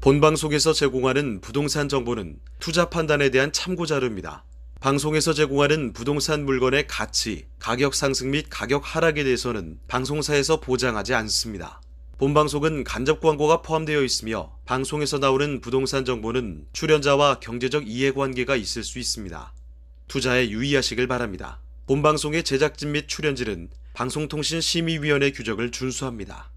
본방송에서 제공하는 부동산 정보는 투자 판단에 대한 참고 자료입니다. 방송에서 제공하는 부동산 물건의 가치, 가격 상승 및 가격 하락에 대해서는 방송사에서 보장하지 않습니다. 본방송은 간접 광고가 포함되어 있으며 방송에서 나오는 부동산 정보는 출연자와 경제적 이해관계가 있을 수 있습니다. 투자에 유의하시길 바랍니다. 본방송의 제작진 및 출연진은 방송통신심의위원회 규정을 준수합니다.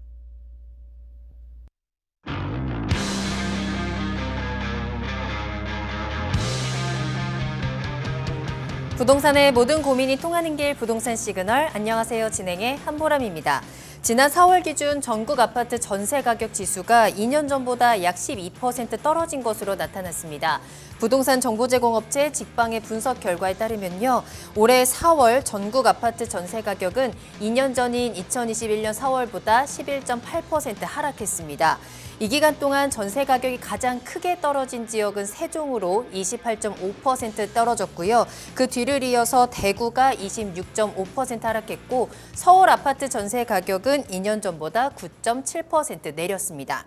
부동산의 모든 고민이 통하는 길 부동산 시그널. 안녕하세요. 진행의 한보람입니다. 지난 4월 기준 전국 아파트 전세 가격 지수가 2년 전보다 약 12% 떨어진 것으로 나타났습니다. 부동산 정보 제공업체 직방의 분석 결과에 따르면요. 올해 4월 전국 아파트 전세 가격은 2년 전인 2021년 4월보다 11.8% 하락했습니다. 이 기간 동안 전세 가격이 가장 크게 떨어진 지역은 세종으로 28.5% 떨어졌고요. 그 뒤를 이어서 대구가 26.5% 하락했고 서울 아파트 전세 가격은 2년 전보다 9.7% 내렸습니다.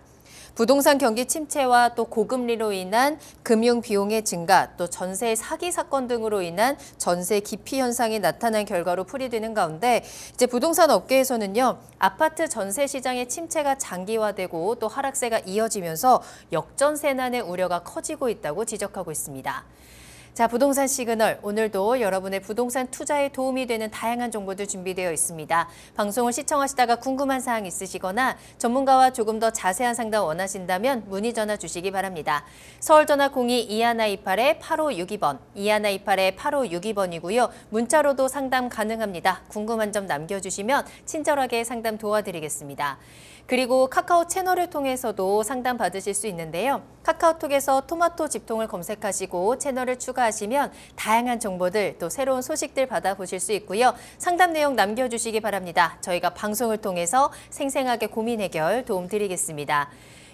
부동산 경기 침체와 또 고금리로 인한 금융 비용의 증가, 또 전세 사기 사건 등으로 인한 전세 기피 현상이 나타난 결과로 풀이되는 가운데 이제 부동산 업계에서는요, 아파트 전세 시장의 침체가 장기화되고 또 하락세가 이어지면서 역전세난의 우려가 커지고 있다고 지적하고 있습니다. 자, 부동산 시그널. 오늘도 여러분의 부동산 투자에 도움이 되는 다양한 정보들 준비되어 있습니다. 방송을 시청하시다가 궁금한 사항 있으시거나 전문가와 조금 더 자세한 상담 원하신다면 문의 전화 주시기 바랍니다. 서울 전화 02-2128-8562번, 2128-8562번이고요. 문자로도 상담 가능합니다. 궁금한 점 남겨주시면 친절하게 상담 도와드리겠습니다. 그리고 카카오 채널을 통해서도 상담 받으실 수 있는데요. 카카오톡에서 토마토 집통을 검색하시고 채널을 추가하시면 다양한 정보들 또 새로운 소식들 받아보실 수 있고요. 상담 내용 남겨주시기 바랍니다. 저희가 방송을 통해서 생생하게 고민 해결 도움드리겠습니다.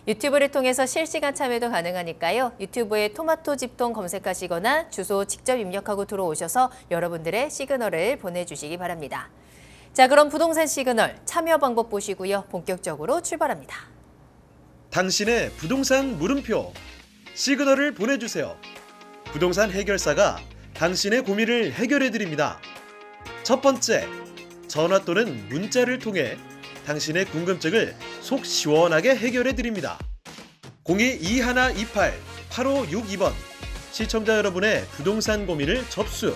유튜브를 통해서 실시간 참여도 가능하니까요. 유튜브에 토마토 집통 검색하시거나 주소 직접 입력하고 들어오셔서 여러분들의 시그널을 보내주시기 바랍니다. 자, 그럼 부동산 시그널 참여 방법 보시고요. 본격적으로 출발합니다. 당신의 부동산 물음표 시그널을 보내주세요. 부동산 해결사가 당신의 고민을 해결해드립니다. 첫 번째, 전화 또는 문자를 통해 당신의 궁금증을 속 시원하게 해결해드립니다. 02-2128-8562번 시청자 여러분의 부동산 고민을 접수.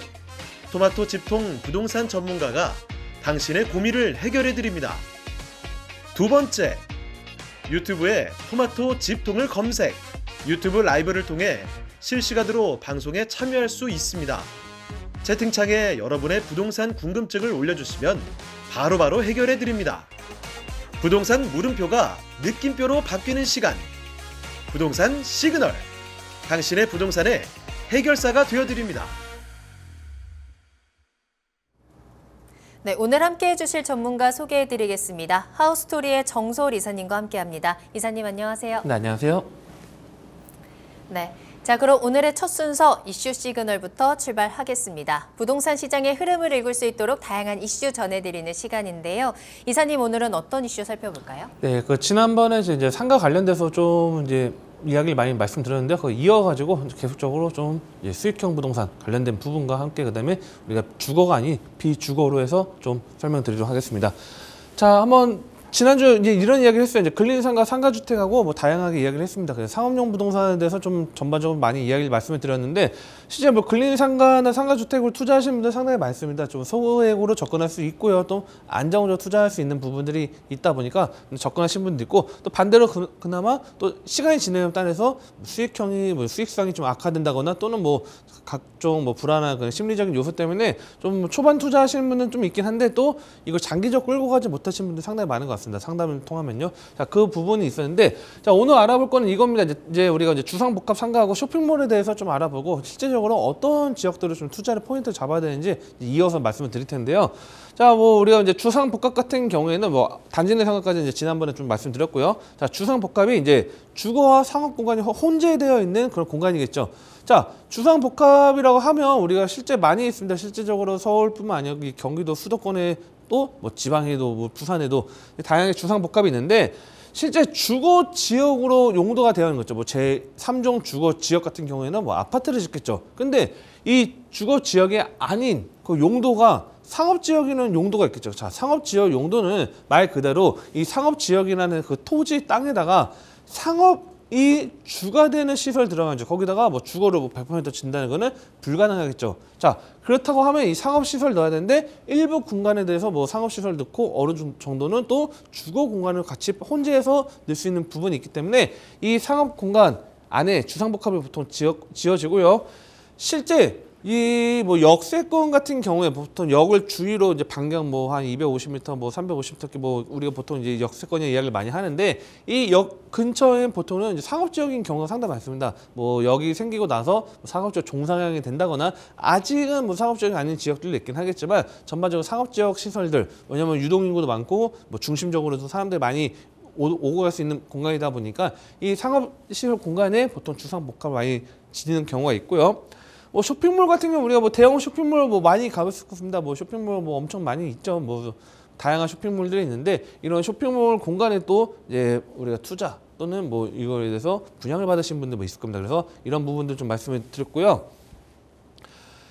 토마토 집통 부동산 전문가가 당신의 고민을 해결해드립니다. 두 번째, 유튜브에 토마토 집통을 검색. 유튜브 라이브를 통해 실시간으로 방송에 참여할 수 있습니다. 채팅창에 여러분의 부동산 궁금증을 올려주시면 바로바로 해결해드립니다. 부동산 물음표가 느낌표로 바뀌는 시간. 부동산 시그널. 당신의 부동산의 해결사가 되어드립니다. 네, 오늘 함께해 주실 전문가 소개해드리겠습니다. 하우스토리의 정소월 이사님과 함께합니다. 이사님 안녕하세요. 네, 안녕하세요. 네, 자 그럼 오늘의 첫 순서 이슈 시그널부터 출발하겠습니다. 부동산 시장의 흐름을 읽을 수 있도록 다양한 이슈 전해드리는 시간인데요. 이사님 오늘은 어떤 이슈 살펴볼까요? 네, 지난번에 이제 상가 관련돼서 좀 이야기를 많이 말씀드렸는데 그거 이어가지고 계속적으로 좀 수익형 부동산 관련된 부분과 함께 그다음에 우리가 주거가 아닌 비주거로 해서 좀 설명드리도록 하겠습니다. 자, 한번 지난주 이제 이런 이야기를 했어요. 이제 근린상가, 상가주택하고 다양하게 이야기를 했습니다. 그래서 상업용 부동산에 대해서 좀 전반적으로 많이 이야기를 말씀을 드렸는데 실제 근린상가나 상가주택을 투자하시는 분들 상당히 많습니다. 좀 소액으로 접근할 수 있고요. 또 안정적으로 투자할 수 있는 부분들이 있다 보니까 접근하신 분도 있고 또 반대로 그나마 또 시간이 지내는 따라서 수익형이 수익성이 좀 악화된다거나 또는 각종 불안한 그런 심리적인 요소 때문에 좀 초반 투자하시는 분은 좀 있긴 한데 또 이걸 장기적 끌고 가지 못하신 분들 상당히 많은 것 같습니다. 상담을 통하면요. 자, 그 부분이 있었는데, 자, 오늘 알아볼 거는 이겁니다. 이제 우리가 주상복합 상가하고 쇼핑몰에 대해서 좀 알아보고 실제적으로 어떤 지역들을 좀 투자를 포인트를 잡아야 되는지 이어서 말씀을 드릴 텐데요. 자, 우리가 이제 주상복합 같은 경우에는 단지 내 상가까지 이제 지난번에 좀 말씀드렸고요. 자, 주상복합이 이제 주거와 상업 공간이 혼재되어 있는 그런 공간이겠죠. 자, 주상복합이라고 하면 우리가 실제 많이 있습니다. 실제적으로 서울뿐만 아니라 경기도 수도권에 또 지방에도 부산에도 다양하게 주상복합이 있는데 실제 주거 지역으로 용도가 되어 있는 거죠. 뭐 제3종 주거 지역 같은 경우에는 뭐 아파트를 짓겠죠. 근데 이 주거 지역이 아닌 그 용도가 상업 지역에는 용도가 있겠죠. 자, 상업 지역 용도는 말 그대로 이 상업 지역이라는 그 토지 땅에다가 상업이 주가 되는 시설 들어가죠. 거기다가 뭐 주거를 뭐 100% 진다는 거는 불가능하겠죠. 자, 그렇다고 하면 이 상업 시설 넣어야 되는데 일부 공간에 대해서 뭐 상업 시설 넣고 어느 정도는 또 주거 공간을 같이 혼재해서 넣을 수 있는 부분이 있기 때문에 이 상업 공간 안에 주상복합이 보통 지어지고요. 실제 이 뭐 역세권 같은 경우에 보통 역을 주위로 이제 반경 뭐 한 250m, 뭐 350m 뭐 우리가 보통 이제 역세권의 이야기를 많이 하는데 이 역 근처에 보통은 이제 상업 지역인 경우가 상당히 많습니다. 뭐 역이 생기고 나서 상업 지역 종상향이 된다거나 아직은 뭐 상업 지역이 아닌 지역들도 있긴 하겠지만 전반적으로 상업 지역 시설들 왜냐면 유동 인구도 많고 뭐 중심적으로도 사람들이 많이 오고 갈 수 있는 공간이다 보니까 이 상업 시설 공간에 보통 주상복합을 많이 지니는 경우가 있고요. 뭐 쇼핑몰 같은 경우 우리가 뭐 대형 쇼핑몰 뭐 많이 가봤습니다. 뭐 쇼핑몰 뭐 엄청 많이 있죠. 뭐 다양한 쇼핑몰들이 있는데 이런 쇼핑몰 공간에 또 이제 우리가 투자 또는 뭐 이거에 대해서 분양을 받으신 분들 뭐 있을 겁니다. 그래서 이런 부분들 좀 말씀을 드렸고요.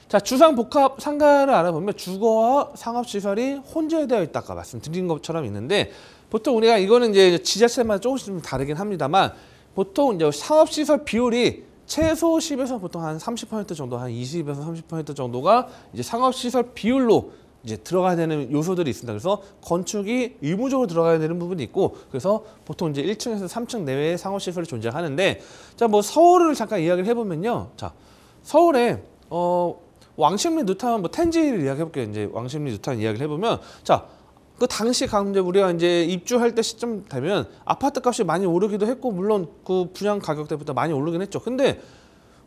자, 주상복합 상가를 알아보면 주거와 상업시설이 혼재되어 있다 아까 말씀드린 것처럼 있는데 보통 우리가 이거는 이제 지자체마다 조금씩 좀 다르긴 합니다만 보통 이제 상업시설 비율이 최소 10에서 보통 한 30% 정도, 한 20에서 30% 정도가 이제 상업시설 비율로 이제 들어가야 되는 요소들이 있습니다. 그래서 건축이 의무적으로 들어가야 되는 부분이 있고, 그래서 보통 이제 1층에서 3층 내외의 상업시설이 존재하는데, 자, 뭐 서울을 잠깐 이야기를 해보면요. 자, 서울에, 왕십리 뉴타운 뭐 텐지를 이야기해볼게요. 이제 왕십리 뉴타운 이야기를 해보면, 자, 그 당시 이제 우리가 이제 입주할 때 시점 되면 아파트 값이 많이 오르기도 했고 물론 그 분양 가격 때부터 많이 오르긴 했죠. 근데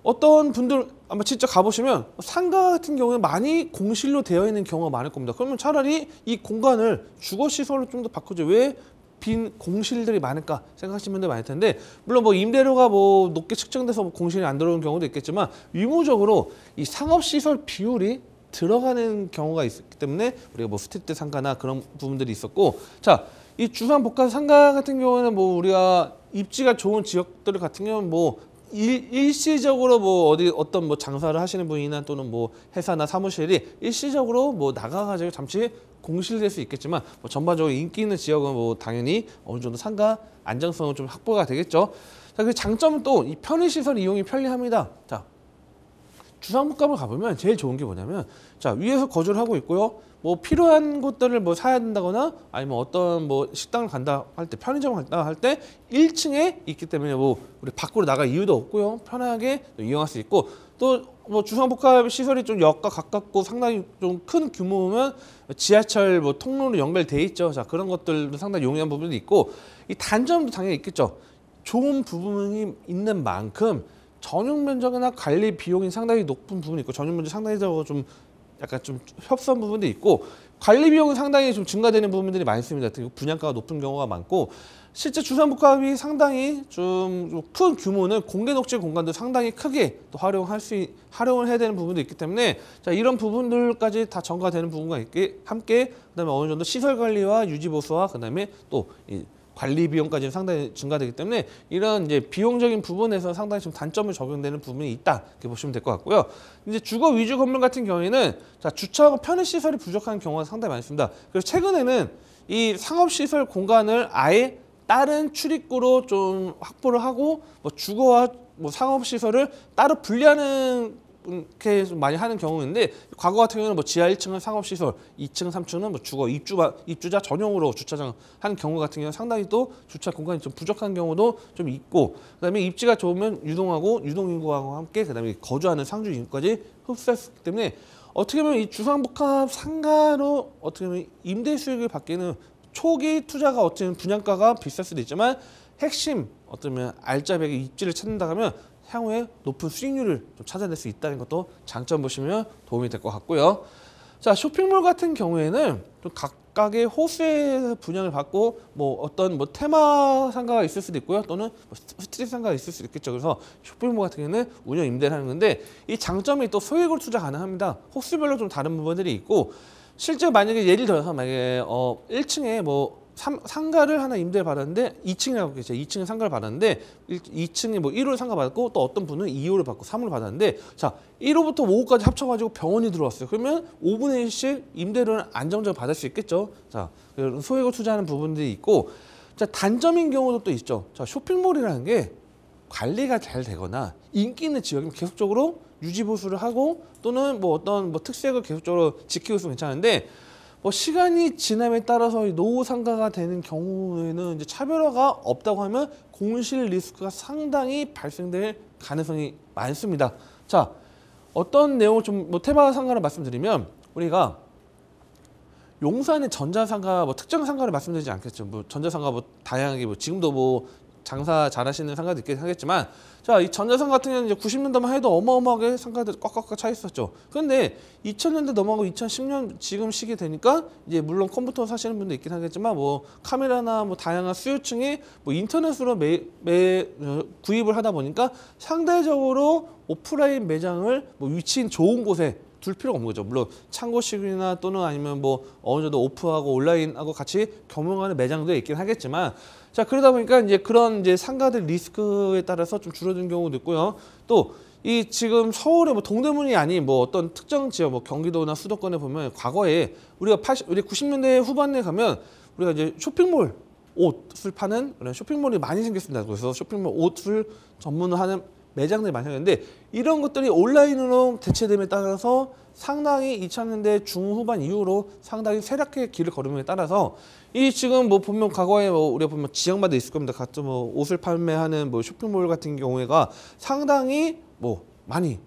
어떤 분들 아마 직접 가보시면 상가 같은 경우는 많이 공실로 되어 있는 경우가 많을 겁니다. 그러면 차라리 이 공간을 주거시설로 좀 더 바꾸죠. 왜 빈 공실들이 많을까 생각하시는 분들 많을 텐데 물론 뭐 임대료가 뭐 높게 측정돼서 뭐 공실이 안 들어오는 경우도 있겠지만 의무적으로 이 상업시설 비율이 들어가는 경우가 있기 때문에 우리가 뭐 스트리트 상가나 그런 부분들이 있었고, 자, 이 주상복합 상가 같은 경우는 뭐 우리가 입지가 좋은 지역들 같은 경우는 뭐 일시적으로 뭐 어떤 뭐 장사를 하시는 분이나 또는 뭐 회사나 사무실이 일시적으로 뭐 나가가지고 잠시 공실될 수 있겠지만 뭐 전반적으로 인기 있는 지역은 뭐 당연히 어느 정도 상가 안정성은 좀 확보가 되겠죠. 자, 그 장점은 또 이 편의시설 이용이 편리합니다. 자, 주상복합을 가보면 제일 좋은 게 뭐냐면 자 위에서 거주를 하고 있고요. 뭐 필요한 것들을 뭐 사야 된다거나 아니면 어떤 뭐 식당을 간다 할 때 편의점을 간다 할 때 1층에 있기 때문에 뭐 우리 밖으로 나갈 이유도 없고요. 편하게 이용할 수 있고 또 뭐 주상복합 시설이 좀 역과 가깝고 상당히 좀 큰 규모면 지하철 뭐 통로로 연결돼 있죠. 자 그런 것들도 상당히 용이한 부분도 있고 이 단점도 당연히 있겠죠. 좋은 부분이 있는 만큼 전용 면적이나 관리 비용이 상당히 높은 부분이 있고 전용 면적 상당히 좀 약간 좀 협소한 부분도 있고 관리 비용은 상당히 좀 증가되는 부분들이 많습니다. 특히 분양가가 높은 경우가 많고 실제 주상복합이 상당히 좀 큰 규모는 공개 녹지 공간도 상당히 크게 또 활용을 해야 되는 부분도 있기 때문에 자 이런 부분들까지 다 전가되는 부분과 함께 그다음에 어느 정도 시설 관리와 유지 보수와 그다음에 또 이 관리 비용까지 상당히 증가되기 때문에 이런 이제 비용적인 부분에서 상당히 좀 단점을 적용되는 부분이 있다 이렇게 보시면 될 것 같고요. 이제 주거 위주 건물 같은 경우에는 자 주차하고 편의 시설이 부족한 경우가 상당히 많습니다. 그래서 최근에는 이 상업 시설 공간을 아예 다른 출입구로 좀 확보를 하고 뭐 주거와 뭐 상업 시설을 따로 분리하는 이렇게 좀 많이 하는 경우인데 과거 같은 경우는 뭐 지하 1층은 상업시설, 2층, 3층은 뭐 주거 입주자 전용으로 주차장 하는 경우 같은 경우는 상당히 또 주차 공간이 좀 부족한 경우도 좀 있고 그다음에 입지가 좋으면 유동인구하고 함께 그다음에 거주하는 상주 인구까지 흡수할 수 있기 때문에 어떻게 보면 이 주상복합 상가로 어떻게 보면 임대 수익을 받기는 초기 투자가 어쩌면 분양가가 비쌀 수도 있지만 핵심 어쩌면 알짜배기 입지를 찾는다 하면 향후에 높은 수익률을 좀 찾아낼 수 있다는 것도 장점 보시면 도움이 될 것 같고요. 자 쇼핑몰 같은 경우에는 좀 각각의 호수에서 분양을 받고 뭐 어떤 뭐 테마 상가가 있을 수도 있고요. 또는 뭐 스트리트 상가가 있을 수도 있겠죠. 그래서 쇼핑몰 같은 경우는 운영 임대를 하는 건데 이 장점이 또 소액으로 투자 가능합니다. 호수별로 좀 다른 부분들이 있고 실제 만약에 예를 들어서 만약에 1층에 뭐 상가를 하나 임대를 받았는데 2층이라고 했죠. 2층에 상가를 받았는데 2층에 뭐 1호를 상가 받았고 또 어떤 분은 2호를 받고 3호를 받았는데 자 1호부터 5호까지 합쳐가지고 병원이 들어왔어요. 그러면 5분의 1씩 임대료는 안정적으로 받을 수 있겠죠. 자 소액을 투자하는 부분들이 있고 자 단점인 경우도 또 있죠. 자 쇼핑몰이라는 게 관리가 잘 되거나 인기 있는 지역이면 계속적으로 유지 보수를 하고 또는 뭐 어떤 뭐 특색을 계속적으로 지키고 있으면 괜찮은데 뭐 시간이 지남에 따라서 노후 상가가 되는 경우에는 이제 차별화가 없다고 하면 공실 리스크가 상당히 발생될 가능성이 많습니다. 자, 어떤 내용을 좀 뭐 테마 상가를 말씀드리면 우리가 용산의 전자상가 뭐 특정 상가를 말씀드리지 않겠죠. 뭐 전자상가 뭐 다양하게 뭐 지금도 뭐 장사 잘하시는 상가도 있긴 하겠지만 자, 이 전자상 같은 경우는 이제 90년대만 해도 어마어마하게 상가들이 꽉꽉꽉 차 있었죠. 그런데 2000년대 넘어가고 2010년 지금 시기 되니까 이제 물론 컴퓨터 사시는 분도 있긴 하겠지만 뭐 카메라나 뭐 다양한 수요층이 뭐 인터넷으로 구입을 하다 보니까 상대적으로 오프라인 매장을 뭐 위치인 좋은 곳에 둘 필요가 없는 거죠. 물론 창고식이나 또는 아니면 뭐 어느 정도 오프하고 온라인하고 같이 겸용하는 매장도 있긴 하겠지만 자 그러다 보니까 이제 그런 이제 상가들 리스크에 따라서 좀 줄어든 경우도 있고요. 또 이 지금 서울의 뭐 동대문이 아닌 뭐 어떤 특정 지역 뭐 경기도나 수도권에 보면 과거에 우리 90년대 후반에 가면 우리가 이제 쇼핑몰 옷을 파는 그런 쇼핑몰이 많이 생겼습니다. 그래서 쇼핑몰 옷을 전문하는 매장들이 많이 생겼는데 이런 것들이 온라인으로 대체됨에 따라서 상당히 2000년대 중후반 이후로 상당히 쇠락의 길을 걸음에 따라서 이 지금 뭐 보면 과거에 뭐 우리가 보면 지역마다 있을 겁니다. 같은 뭐 옷을 판매하는 뭐 쇼핑몰 같은 경우에가 상당히 뭐 많이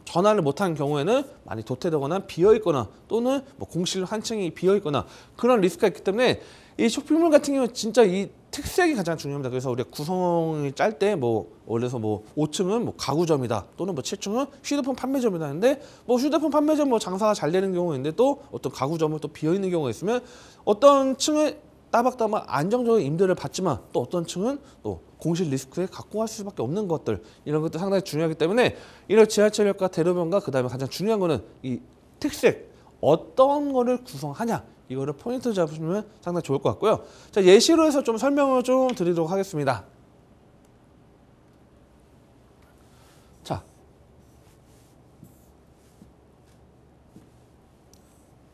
전환을 못한 경우에는 많이 도태되거나 비어있거나 또는 뭐 공실 한 층이 비어있거나 그런 리스크가 있기 때문에 이 쇼핑몰 같은 경우는 진짜 이 특색이 가장 중요합니다. 그래서 우리가 구성을 짤 때 뭐 원래서 뭐 5층은 뭐 가구점이다 또는 뭐 7층은 휴대폰 판매점이다 하는데 뭐 휴대폰 판매점 뭐 장사가 잘 되는 경우가 있는데 또 어떤 가구점은 또 비어 있는 경우가 있으면 어떤 층에 따박따박 안정적인 임대를 받지만 또 어떤 층은 또 공실 리스크에 갖고 갈 수밖에 없는 것들 이런 것들 상당히 중요하기 때문에 이런 지하철역과 대로변과 그다음에 가장 중요한 거는 이 특색 어떤 거를 구성하냐 이거를 포인트 잡으시면 상당히 좋을 것 같고요. 자 예시로 해서 좀 설명을 좀 드리도록 하겠습니다.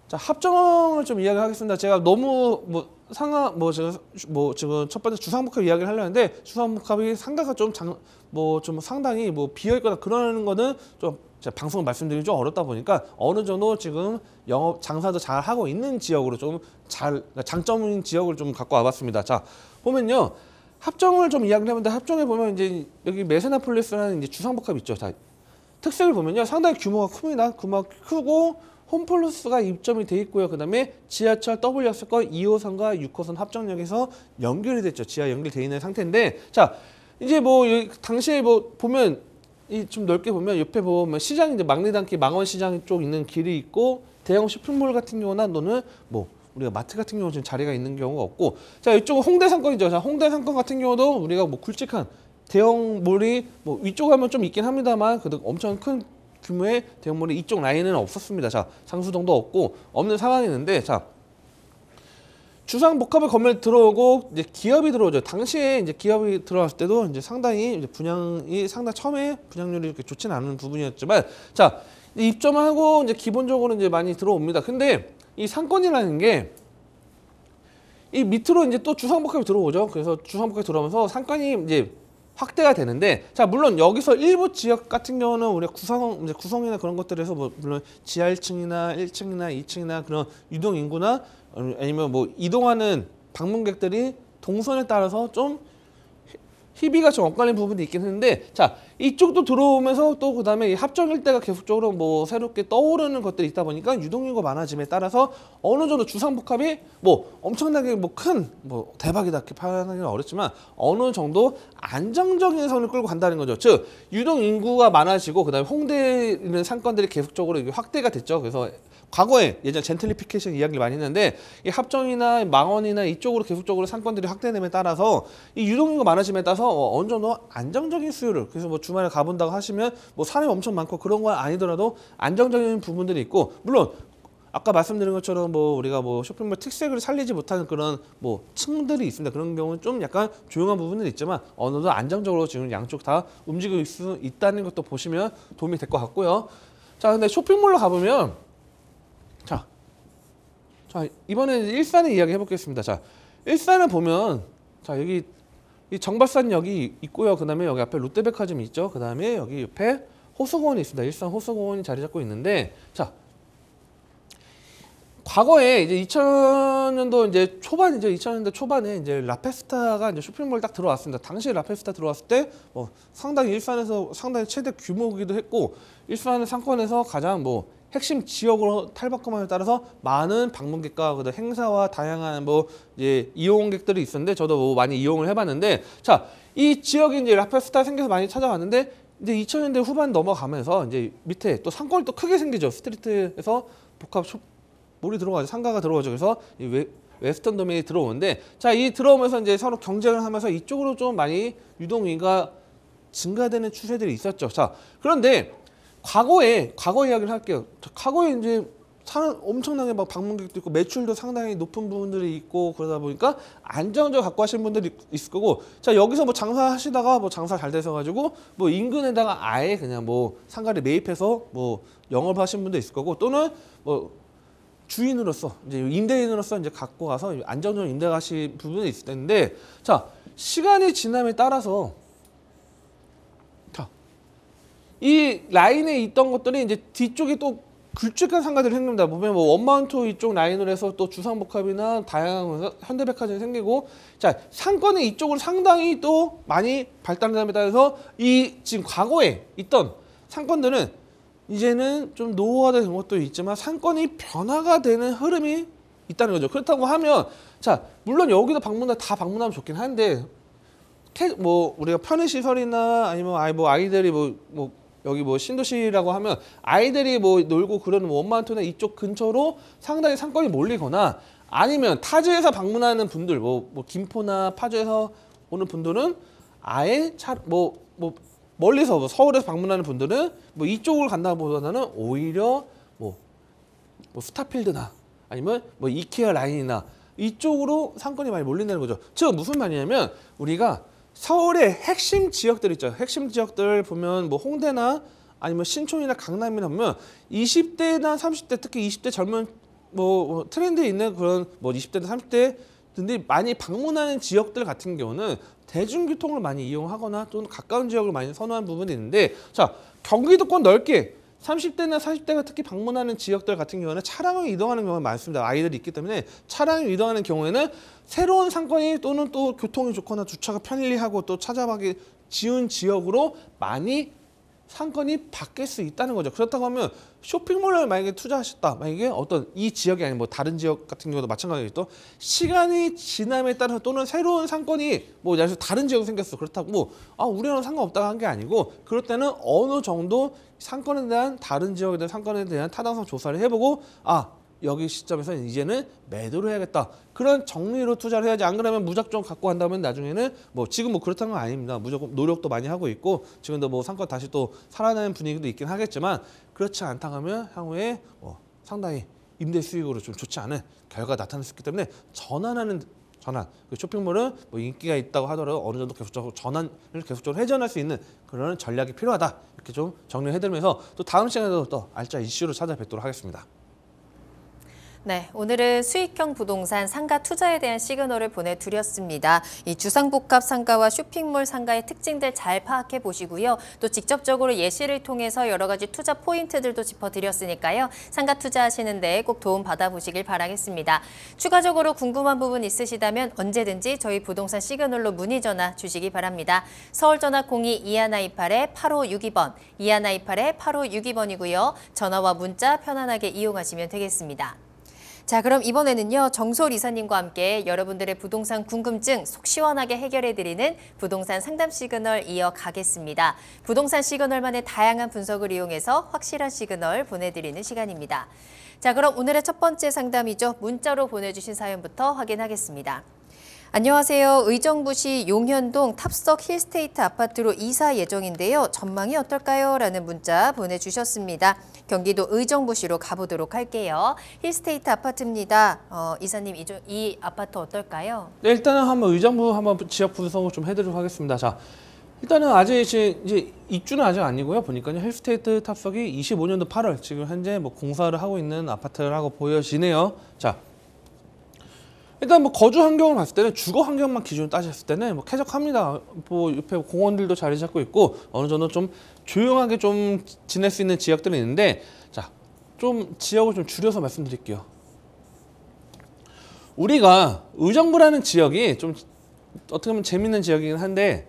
자 합정을 좀 이야기하겠습니다. 제가 너무 뭐 상하 뭐 제가 뭐 지금 첫 번째 주상복합 이야기를 하려는데 주상복합이 상가가 좀 상당히 뭐 비어 있거나 그러는 거는 좀 제가 방송을 말씀드리기 좀 어렵다 보니까 어느 정도 지금 영업 장사도 잘 하고 있는 지역으로 좀 잘 장점인 지역을 좀 갖고 와봤습니다. 자 보면요 합정을 좀 이야기를 해보는데 합정에 보면 이제 여기 메세나폴리스라는 이제 주상복합 있죠. 자 특색을 보면요 상당히 규모가 큽니다. 규모가 크고 홈플러스가 입점이 돼 있고요. 그다음에 지하철 W역세권 2호선과 6호선 합정역에서 연결이 됐죠. 지하 연결돼 있는 상태인데, 자 이제 뭐 당시에 뭐 보면 이 좀 넓게 보면 옆에 보면 시장 이제 막리단길 망원시장 쪽 있는 길이 있고 대형 쇼핑몰 같은 경우나 너는 뭐 우리가 마트 같은 경우 지금 자리가 있는 경우가 없고, 자 이쪽은 홍대 상권이죠. 자 홍대 상권 같은 경우도 우리가 뭐 굵직한 대형 몰이 뭐 위쪽 하면 좀 있긴 합니다만 그래도 엄청 큰 규모의 대형몰이 이쪽 라인은 없었습니다. 자 상수동도 없고 없는 상황이었는데, 자 주상복합의 건물 들어오고 이제 기업이 들어오죠. 당시에 이제 기업이 들어왔을 때도 이제 상당히 이제 분양이 상당히 처음에 분양률이 이렇게 좋지는 않은 부분이었지만, 자 입점하고 이제 기본적으로 이제 많이 들어옵니다. 근데 이 상권이라는 게 이 밑으로 이제 또 주상복합이 들어오죠. 그래서 주상복합이 들어오면서 상권이 이제 확대가 되는데, 자 물론 여기서 일부 지역 같은 경우는 우리가 구성이나 그런 것들에서 뭐 물론 지하 1층이나 1층이나 2층이나 그런 유동 인구나 아니면 뭐 이동하는 방문객들이 동선에 따라서 좀 희비가 좀 엇갈리는 부분이 있긴 했는데, 자 이쪽도 들어오면서 또 그다음에 이 합정 일대가 계속적으로 뭐 새롭게 떠오르는 것들이 있다 보니까 유동인구가 많아짐에 따라서 어느 정도 주상복합이 뭐 엄청나게 뭐 큰 뭐 대박이다 이렇게 표현하기는 어렵지만 어느 정도 안정적인 선을 끌고 간다는 거죠. 즉 유동인구가 많아지고 그다음에 홍대에 있는 상권들이 계속적으로 확대가 됐죠. 그래서 과거에 예전 젠틀리피케이션 이야기를 많이 했는데 이 합정이나 망원이나 이쪽으로 계속적으로 상권들이 확대됨에 따라서 이 유동인구가 많아짐에 따라서 어느 정도 안정적인 수요를, 그래서 뭐 주말에 가본다고 하시면 뭐 사람이 엄청 많고 그런 건 아니더라도 안정적인 부분들이 있고, 물론 아까 말씀드린 것처럼 뭐 우리가 뭐 쇼핑몰 특색을 살리지 못하는 그런 뭐 층들이 있습니다. 그런 경우는 좀 약간 조용한 부분은 있지만 어느 정도 안정적으로 지금 양쪽 다 움직이고 있다는 것도 보시면 도움이 될 것 같고요. 자, 근데 쇼핑몰로 가보면 자 이번에는 일산의 이야기 해보겠습니다. 자, 일산을 보면 자 여기 이 정발산역이 있고요. 그다음에 여기 앞에 롯데백화점이 있죠. 그다음에 여기 옆에 호수공원이 있습니다. 일산 호수공원이 자리 잡고 있는데 자. 과거에 이제 2000년도 이제 초반이죠. 2000년대 초반에 이제 라페스타가 이제 쇼핑몰 딱 들어왔습니다. 당시에 라페스타 들어왔을 때 뭐 상당히 일산에서 상당히 최대 규모이기도 했고 일산 상권에서 가장 뭐 핵심 지역으로 탈바꿈함에 따라서 많은 방문객과 그다음 행사와 다양한 뭐 이제 이용객들이 있었는데 저도 뭐 많이 이용을 해봤는데 자, 이 지역이 이제 라페스타 생겨서 많이 찾아왔는데 이제 2000년대 후반 넘어가면서 이제 밑에 또 상권이 또 크게 생기죠. 스트리트에서 복합 몰이 들어가죠. 상가가 들어가죠. 그래서 이 웨스턴 도메인이 들어오는데 자, 이 들어오면서 이제 서로 경쟁을 하면서 이쪽으로 좀 많이 유동인구가 증가되는 추세들이 있었죠. 자, 그런데 과거 이야기를 할게요. 과거에 이제 엄청나게 막 방문객도 있고 매출도 상당히 높은 부분들이 있고 그러다 보니까 안정적으로 갖고 하시는 분들이 있을 거고 자, 여기서 뭐 장사하시다가 뭐 장사 잘 돼서 가지고 뭐 인근에다가 아예 그냥 뭐 상가를 매입해서 뭐 영업하시는 분도 있을 거고 또는 뭐 주인으로서 이제 임대인으로서 이제 갖고 가서 안정적으로 임대 가실 부분이 있을 텐데 자, 시간이 지남에 따라서 자, 이 라인에 있던 것들이 이제 뒤쪽에 또 굵직한 상가들이 생깁니다. 보면 뭐 원마운트 이쪽 라인으로 해서 또 주상복합이나 다양한 현대백화점이 생기고 자, 상권이 이쪽으로 상당히 또 많이 발달함에 따라서 이 지금 과거에 있던 상권들은 이제는 좀 노후화된 것도 있지만 상권이 변화가 되는 흐름이 있다는 거죠. 그렇다고 하면 자, 물론 여기도 다 방문하면 좋긴 한데 뭐 우리가 편의시설이나 아니면 아이들이 뭐 여기 뭐 신도시라고 하면 아이들이 뭐 놀고 그러는 원마운트나 이쪽 근처로 상당히 상권이 몰리거나 아니면 타지에서 방문하는 분들 뭐 김포나 파주에서 오는 분들은 아예 멀리서 뭐 서울에서 방문하는 분들은 뭐 이쪽을 간다보다는 오히려 뭐 스타필드나 아니면 뭐 이케아 라인이나 이쪽으로 상권이 많이 몰린다는 거죠. 즉 무슨 말이냐면 우리가 서울의 핵심 지역들 있죠. 핵심 지역들 보면 뭐 홍대나 아니면 신촌이나 강남이나 보면 20대나 30대 특히 20대 젊은 뭐 트렌드에 있는 그런 뭐 20대나 30대 근데 많이 방문하는 지역들 같은 경우는 대중교통을 많이 이용하거나 또는 가까운 지역을 많이 선호하는 부분이 있는데 자, 경기도권 넓게 30대나 40대가 특히 방문하는 지역들 같은 경우는 차량을 이동하는 경우가 많습니다. 아이들이 있기 때문에 차량을 이동하는 경우에는 새로운 상권이 또는 또 교통이 좋거나 주차가 편리하고 또 찾아가기 쉬운 지역으로 많이 상권이 바뀔 수 있다는 거죠. 그렇다고 하면 쇼핑몰을 만약에 투자하셨다. 만약에 어떤 이 지역이 아니면 뭐 다른 지역 같은 경우도 마찬가지로 시간이 지남에 따라서 또는 새로운 상권이 뭐 예를 들어서 다른 지역이 생겼어. 그렇다고 우리랑 상관없다고 한 게 아니고 그럴 때는 어느 정도 상권에 대한 다른 지역에 대한 상권에 대한 타당성 조사를 해보고 여기 시점에서 이제는 매도를 해야겠다. 그런 정리로 투자를 해야지 안 그러면 무작정 갖고 간다면 나중에는 뭐 지금 뭐 그렇다는 건 아닙니다. 무조건 노력도 많이 하고 있고 지금도 뭐 상권 다시 또 살아나는 분위기도 있긴 하겠지만 그렇지 않다 하면 향후에 상당히 임대 수익으로 좀 좋지 않은 결과가 나타날 수 있기 때문에 전환 그 쇼핑몰은 뭐 인기가 있다고 하더라도 어느 정도 계속적으로 전환을 계속적으로 회전할 수 있는 그런 전략이 필요하다. 이렇게 좀 정리해드리면서 또 다음 시간에도 또 알짜 이슈로 찾아뵙도록 하겠습니다. 네, 오늘은 수익형 부동산 상가 투자에 대한 시그널을 보내드렸습니다. 이 주상복합 상가와 쇼핑몰 상가의 특징들 잘 파악해 보시고요. 또 직접적으로 예시를 통해서 여러 가지 투자 포인트들도 짚어드렸으니까요. 상가 투자하시는 데 꼭 도움 받아보시길 바라겠습니다. 추가적으로 궁금한 부분 있으시다면 언제든지 저희 부동산 시그널로 문의 전화 주시기 바랍니다. 서울 전화 02-2128-8562번, 2128-8562번이고요. 전화와 문자 편안하게 이용하시면 되겠습니다. 자, 그럼 이번에는요, 정솔 이사님과 함께 여러분들의 부동산 궁금증 속 시원하게 해결해드리는 부동산 상담 시그널 이어가겠습니다. 부동산 시그널만의 다양한 분석을 이용해서 확실한 시그널 보내드리는 시간입니다. 자, 그럼 오늘의 첫 번째 상담이죠. 문자로 보내주신 사연부터 확인하겠습니다. 안녕하세요. 의정부시 용현동 탑석 힐스테이트 아파트로 이사 예정인데요. 전망이 어떨까요? 라는 문자 보내주셨습니다. 경기도 의정부시로 가보도록 할게요. 힐스테이트 아파트입니다. 이사님, 이 아파트 어떨까요? 네, 일단은 한번 의정부 한번 지역 분석을 좀 해드리도록 하겠습니다. 자, 일단은 아직 이제 입주는 아직 아니고요. 보니까요, 힐스테이트 탑석이 25년도 8월 지금 현재 뭐 공사를 하고 있는 아파트라고 보여지네요. 자, 일단 뭐 거주 환경을 봤을 때는 주거 환경만 기준으로 따졌을 때는 뭐 쾌적합니다. 뭐 옆에 공원들도 자리 잡고 있고 어느 정도 좀 조용하게 좀 지낼 수 있는 지역들이 있는데, 자, 좀 지역을 좀 줄여서 말씀드릴게요. 우리가 의정부라는 지역이 좀 어떻게 보면 재밌는 지역이긴 한데,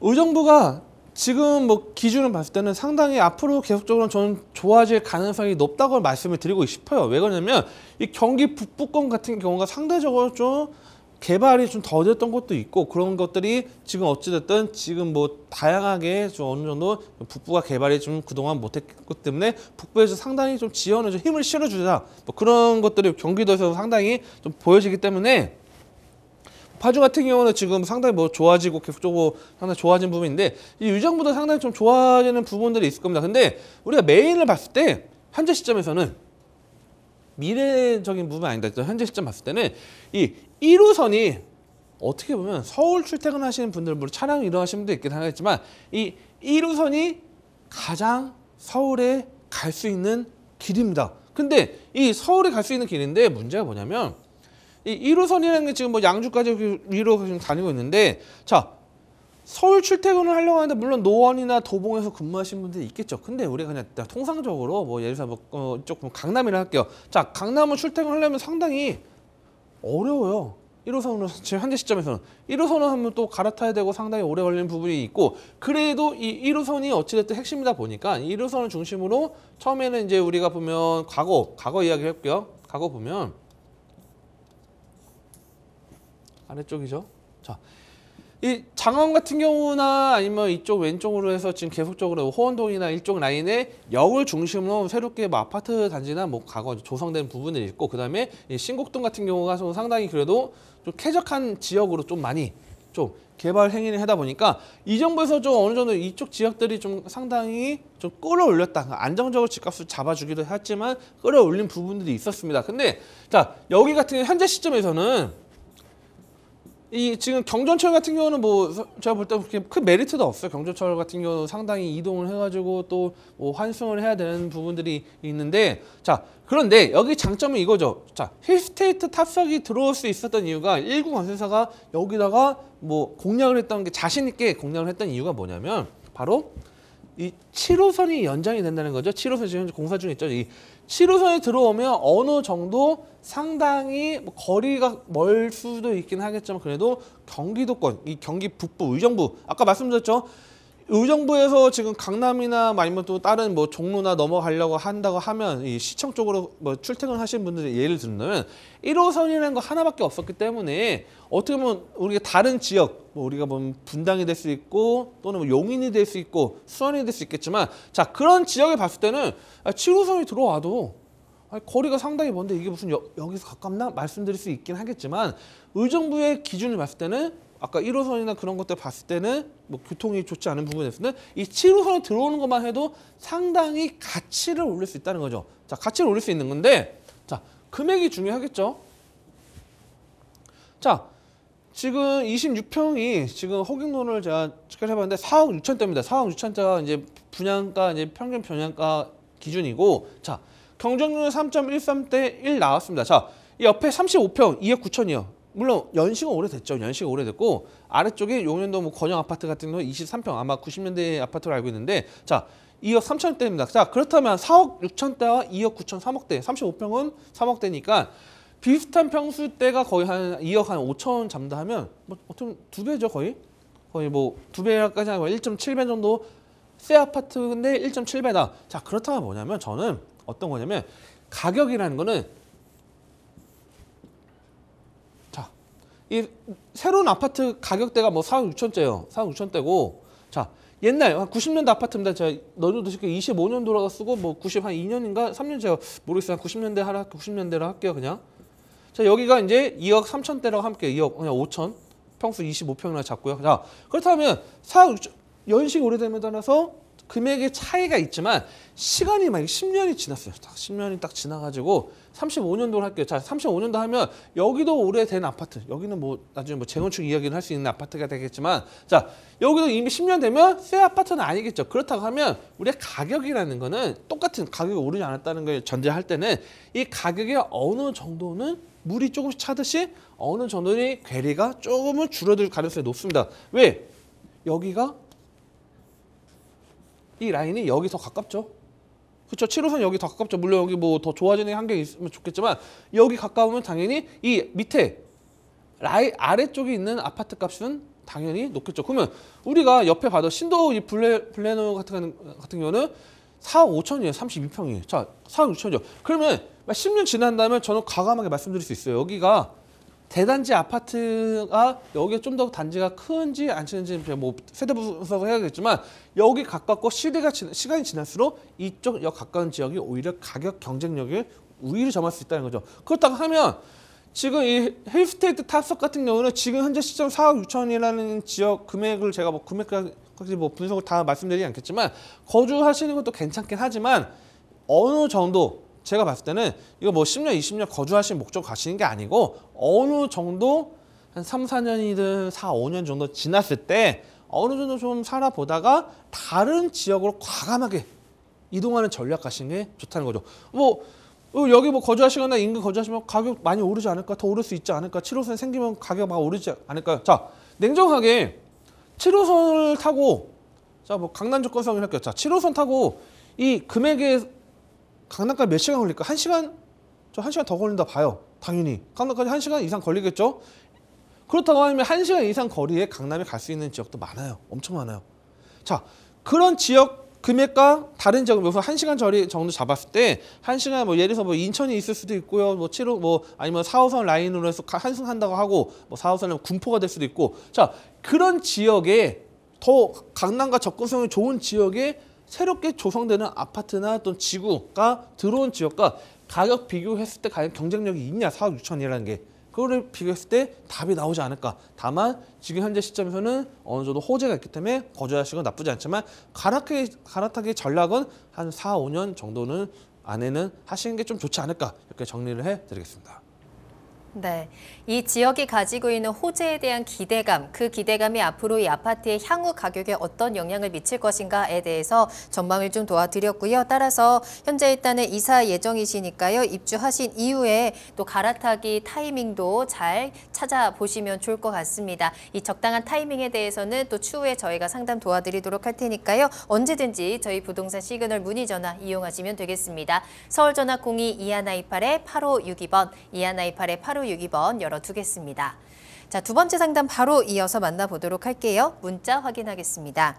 의정부가 지금 뭐 기준을 봤을 때는 상당히 앞으로 계속적으로 저는 좋아질 가능성이 높다고 말씀을 드리고 싶어요. 왜 그러냐면 이 경기 북부권 같은 경우가 상대적으로 좀 개발이 좀 더뎠던 것도 있고, 그런 것들이 지금 어찌됐든 지금 뭐 다양하게 좀 어느 정도 북부가 개발이 좀 그동안 못했기 때문에 북부에서 상당히 좀 지원을 좀 힘을 실어주자, 뭐 그런 것들이 경기도에서 상당히 좀 보여지기 때문에 파주 같은 경우는 지금 상당히 뭐 좋아지고 계속적으로 상당히 좋아진 부분인데, 이 의정부도 상당히 좀 좋아지는 부분들이 있을 겁니다. 근데 우리가 메인을 봤을 때 현재 시점에서는 미래적인 부분이 아니다. 현재 시점 봤을 때는 이 1호선이 어떻게 보면 서울 출퇴근하시는 분들, 물론 차량 이동하시는 분도 있긴 하겠지만 이 1호선이 가장 서울에 갈 수 있는 길입니다. 근데 이 서울에 갈 수 있는 길인데 문제가 뭐냐면 이 1호선이라는 게 지금 뭐 양주까지 위로 지금 다니고 있는데, 자, 서울 출퇴근을 하려고 하는데 물론 노원이나 도봉에서 근무하시는 분들이 있겠죠. 근데 우리가 그냥 통상적으로 뭐 예를 들어서 뭐 조금 강남이라 할게요. 자, 강남을 출퇴근하려면 상당히 어려워요. 1호선으로 지금 현재 시점에서는 1호선을 하면 또 갈아타야 되고 상당히 오래 걸리는 부분이 있고, 그래도 이 1호선이 어찌됐든 핵심이다 보니까 1호선을 중심으로 처음에는 이제 우리가 보면 과거 이야기 해볼게요. 과거 보면 아래쪽이죠. 자, 이 장원 같은 경우나 아니면 이쪽 왼쪽으로 해서 지금 계속적으로 호원동이나 이쪽 라인에 역을 중심으로 새롭게 뭐 아파트 단지나 뭐 과거 조성된 부분들이 있고, 그 다음에 이 신곡동 같은 경우가 좀 상당히 그래도 좀 쾌적한 지역으로 좀 많이 좀 개발 행위를 하다 보니까 이 정부에서 좀 어느 정도 이쪽 지역들이 좀 상당히 좀 끌어올렸다. 안정적으로 집값을 잡아주기도 했지만 끌어올린 부분들이 있었습니다. 근데 자, 여기 같은 현재 시점에서는 이 지금 경전철 같은 경우는 뭐 제가 볼 때 그렇게 큰 메리트도 없어요. 경전철 같은 경우는 상당히 이동을 해가지고 또 뭐 환승을 해야 되는 부분들이 있는데, 자, 그런데 여기 장점은 이거죠. 자, 힐스테이트 탑석이 들어올 수 있었던 이유가 일구 건설사가 여기다가 뭐 공략을 했던 게, 자신 있게 공략을 했던 이유가 뭐냐면 바로 이 7호선이 연장이 된다는 거죠. 7호선 지금 공사 중에 있죠. 이 7호선이 들어오면 어느 정도 상당히 뭐 거리가 멀 수도 있긴 하겠지만 그래도 경기도권, 이 경기 북부, 의정부, 아까 말씀드렸죠. 의정부에서 지금 강남이나 아니면 또 다른 뭐 종로나 넘어가려고 한다고 하면 이 시청 쪽으로 뭐 출퇴근하시는 분들이 예를 들면 1호선이라는 거 하나밖에 없었기 때문에 어떻게 보면 우리가 다른 지역, 뭐 우리가 보면 분당이 될 수 있고 또는 뭐 용인이 될 수 있고 수원이 될 수 있겠지만, 자, 그런 지역에 봤을 때는 7호선이 들어와도 거리가 상당히 먼데 이게 무슨 여기서 가깝나 말씀드릴 수 있긴 하겠지만, 의정부의 기준을 봤을 때는 아까 1호선이나 그런 것들 봤을 때는 뭐 교통이 좋지 않은 부분에서는 이 7호선에 들어오는 것만 해도 상당히 가치를 올릴 수 있다는 거죠. 자, 가치를 올릴 수 있는 건데, 자, 금액이 중요하겠죠. 자, 지금 26평이 지금 호갱론을 제가 측정해 봤는데 4억 6천대입니다. 4억 6천대가 이제 분양가, 이제 평균 분양가 기준이고, 자, 경쟁률은 3.13대 1 나왔습니다. 자, 이 옆에 35평 2억 9천이요. 물론 연식은 오래됐죠. 연식은 오래됐고, 아래쪽에 용현도 뭐 권영 아파트 같은 경우 23평, 아마 90년대 아파트로 알고 있는데, 자, 2억 3천대입니다. 자, 그렇다면 4억 6천대와 2억 9천 3억대, 35평은 3억대니까 비슷한 평수대가 거의 한 2억 한 5천 잡는다 하면 뭐 어떻게 두 배죠, 거의 뭐 두 배까지 하고 1.7배 정도 새 아파트인데 1.7배다. 자, 그렇다면 뭐냐면 저는 어떤 거냐면 가격이라는 거는, 이 새로운 아파트 가격대가 뭐 4억 6천대예요. 4억 6천대고, 자, 옛날 한 90년대 아파트입니다. 제가 너희도 쉽게 25년도라고 쓰고 뭐 90 한 2년인가 3년 제가 모르겠어요. 90년대 90년대로 할게요, 그냥. 자, 여기가 이제 2억 3천대라고 함께 2억 그냥 5천 평수 25평이나 잡고요. 자, 그렇다면 연식이 오래됨에 따라서 금액의 차이가 있지만 시간이 만약 10년이 지났어요. 딱 10년이 딱 지나가지고 35년도를 할게요. 자, 35년도 하면 여기도 오래된 아파트. 여기는 뭐 나중에 뭐 재건축 이야기를 할 수 있는 아파트가 되겠지만, 자, 여기도 이미 10년 되면 새 아파트는 아니겠죠. 그렇다고 하면 우리의 가격이라는 거는 똑같은 가격이 오르지 않았다는 걸 전제할 때는 이 가격이 어느 정도는 물이 조금씩 차듯이 어느 정도의 괴리가 조금은 줄어들 가능성이 높습니다. 왜? 여기가 이 라인이 여기 더 가깝죠. 그렇죠. 7호선 여기 더 가깝죠. 물론 여기 뭐 더 좋아지는 환경이 있으면 좋겠지만 여기 가까우면 당연히 이 밑에 아래쪽에 있는 아파트 값은 당연히 높겠죠. 그러면 우리가 옆에 봐도 신도 이 블레노 같은 경우는 4억 5천이에요. 32평이에요. 자, 4억 6천이죠. 그러면 10년 지난다면 저는 과감하게 말씀드릴 수 있어요. 여기가 대단지 아파트가 여기에 좀 더 단지가 큰지 안 큰지 뭐 세대 분석을 해야겠지만 여기 가깝고 시간이 지날수록 이쪽 가까운 지역이 오히려 가격 경쟁력을 우위를 점할 수 있다는 거죠. 그렇다고 하면 지금 이 힐스테이트 탑석 같은 경우는 지금 현재 시점 4억 6천이라는 지역 금액을 제가 뭐 금액까지 뭐 분석을 다 말씀드리지 않겠지만 거주하시는 것도 괜찮긴 하지만 어느 정도 제가 봤을 때는 이거 뭐 10년, 20년 거주하신 목적 가시는 게 아니고 어느 정도 한 3, 4년이든 4, 5년 정도 지났을 때 어느 정도 좀 살아보다가 다른 지역으로 과감하게 이동하는 전략 가시는 게 좋다는 거죠. 뭐 여기 뭐 거주하시거나 인근 거주하시면 가격 많이 오르지 않을까? 더 오를 수 있지 않을까? 7호선 생기면 가격 막 오르지 않을까? 자, 냉정하게 7호선을 타고 자, 뭐 강남 조건성을 할게요. 자, 7호선 타고 이 금액의 강남까지 몇 시간 걸릴까? 1시간? 저 1시간 더 걸린다 봐요. 당연히. 강남까지 1시간 이상 걸리겠죠? 그렇다고 하면 1시간 이상 거리에 강남에 갈 수 있는 지역도 많아요. 엄청 많아요. 자, 그런 지역 금액과 다른 지역, 뭐 1시간 거리 정도 잡았을 때 1시간 뭐 예를 들어서 뭐 인천이 있을 수도 있고요. 뭐 7호 뭐 아니면 4호선 라인으로 해서 환승한다고 하고 뭐 4호선은 군포가 될 수도 있고. 자, 그런 지역에 더 강남과 접근성이 좋은 지역에 새롭게 조성되는 아파트나 또는 지구가 들어온 지역과 가격 비교했을 때 과연 경쟁력이 있냐 4억 6천이라는 게 그거를 비교했을 때 답이 나오지 않을까. 다만 지금 현재 시점에서는 어느 정도 호재가 있기 때문에 거주하시건 나쁘지 않지만 갈아타기 전략은 한 4, 5년 정도는 안에는 하시는 게 좀 좋지 않을까 이렇게 정리를 해드리겠습니다. 네, 이 지역이 가지고 있는 호재에 대한 기대감, 그 기대감이 앞으로 이 아파트의 향후 가격에 어떤 영향을 미칠 것인가에 대해서 전망을 좀 도와드렸고요. 따라서 현재 일단은 이사 예정이시니까요. 입주하신 이후에 또 갈아타기 타이밍도 잘 찾아보시면 좋을 것 같습니다. 이 적당한 타이밍에 대해서는 또 추후에 저희가 상담 도와드리도록 할 테니까요. 언제든지 저희 부동산 시그널 문의 전화 이용하시면 되겠습니다. 서울 전화 02-2128-8562번, 2128-8562번 열어두겠습니다. 자, 두 번째 상담 바로 이어서 만나보도록 할게요. 문자 확인하겠습니다.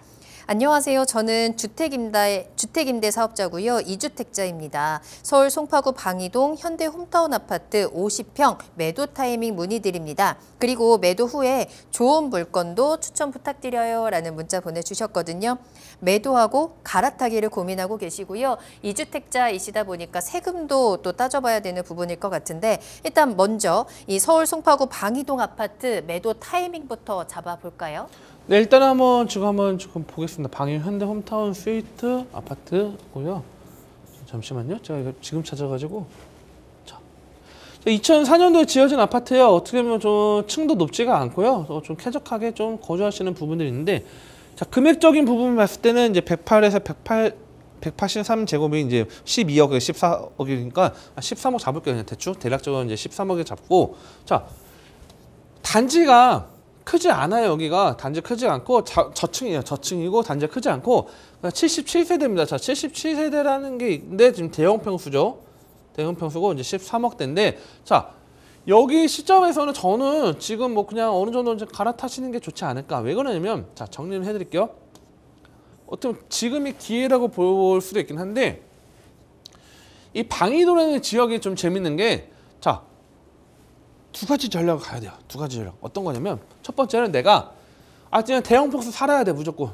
안녕하세요. 저는 주택임대 사업자고요. 2주택자입니다. 서울 송파구 방이동 현대 홈타운 아파트 50평 매도 타이밍 문의드립니다. 그리고 매도 후에 좋은 물건도 추천 부탁드려요 라는 문자 보내주셨거든요. 매도하고 갈아타기를 고민하고 계시고요. 2주택자이시다 보니까 세금도 또 따져봐야 되는 부분일 것 같은데 일단 먼저 이 서울 송파구 방이동 아파트 매도 타이밍부터 잡아볼까요? 네, 일단 한번 지금 보겠습니다. 방이 현대 홈타운 스위트 아파트고요. 잠시만요. 제가 이거 지금 찾아가지고. 자, 2004년도에 지어진 아파트예요. 어떻게 보면 좀 층도 높지가 않고요. 좀 쾌적하게 좀 거주하시는 부분들이 있는데, 자, 금액적인 부분을 봤을 때는 이제 108에서 183제곱이 이제 12억, 14억이니까 13억 잡을게요. 그냥 대략적으로 이제 13억에 잡고, 자, 단지가 크지 않아요. 여기가 단지 크지 않고 저층이에요. 저층이고 단지가 크지 않고 77세대입니다. 자, 77세대라는 게 있는데 지금 대형 평수죠. 대형 평수고 이제 13억대인데 자, 여기 시점에서는 저는 지금 뭐 그냥 어느 정도 이제 갈아타시는 게 좋지 않을까. 왜 그러냐면 자, 정리를 해 드릴게요. 어떻게 보면 지금이 기회라고 볼 수도 있긴 한데 이 방이동이라는 지역이 좀 재밌는 게 자, 두 가지 전략을 가야 돼요. 두 가지 전략. 어떤 거냐면 첫 번째는 내가 그냥 대형 평수 살아야 돼. 무조건.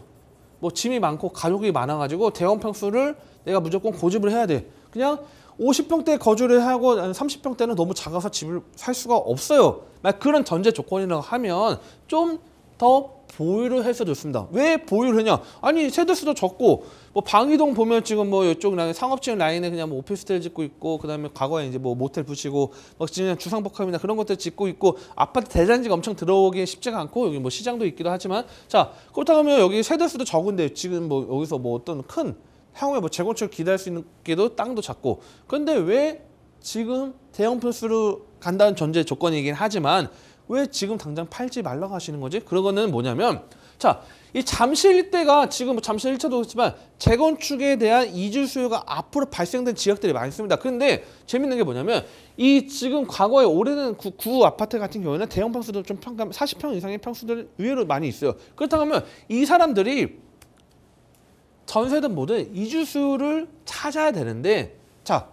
뭐 짐이 많고 가족이 많아가지고 대형 평수를 내가 무조건 고집을 해야 돼. 그냥 50평대 거주를 하고 30평대는 너무 작아서 집을 살 수가 없어요. 만약 그런 전제 조건이라고 하면 좀 더 보유를 해서 좋습니다. 왜 보유를 하냐? 아니 세대수도 적고 뭐 방이동 보면 지금 뭐 이쪽 라인 상업지역 라인에 그냥 뭐 오피스텔 짓고 있고 그다음에 과거에 이제 뭐 모텔 부시고 막 그냥 주상복합이나 그런 것들 짓고 있고 아파트 대단지가 엄청 들어오기 쉽지가 않고 여기 뭐 시장도 있기도 하지만 자 그렇다고 하면 여기 세대수도 적은데 지금 뭐 여기서 뭐 어떤 큰 향후에 뭐 재건축을 기대할 수 있는 게도 땅도 작고 근데 왜 지금 대형 필수로 간다는 전제 조건이긴 하지만 왜 지금 당장 팔지 말라고 하시는 거지? 그런 거는 뭐냐면 자, 이 잠실 일대가 지금 뭐 잠실 1차도 그렇지만 재건축에 대한 이주 수요가 앞으로 발생된 지역들이 많습니다. 그런데 재밌는 게 뭐냐면 이 지금 과거에 오래된 구 아파트 같은 경우에는 대형 평수도 좀 40평 이상의 평수들 의외로 많이 있어요. 그렇다고 하면 이 사람들이 전세든 뭐든 이주 수요를 찾아야 되는데 자,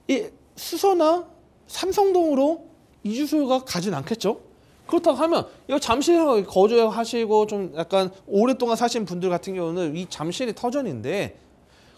이 수서나 삼성동으로 이주 수요가 가진 않겠죠? 그렇다고 하면 이거 잠실에 거주하시고 좀 약간 오랫동안 사신 분들 같은 경우는 이 잠실이 터전인데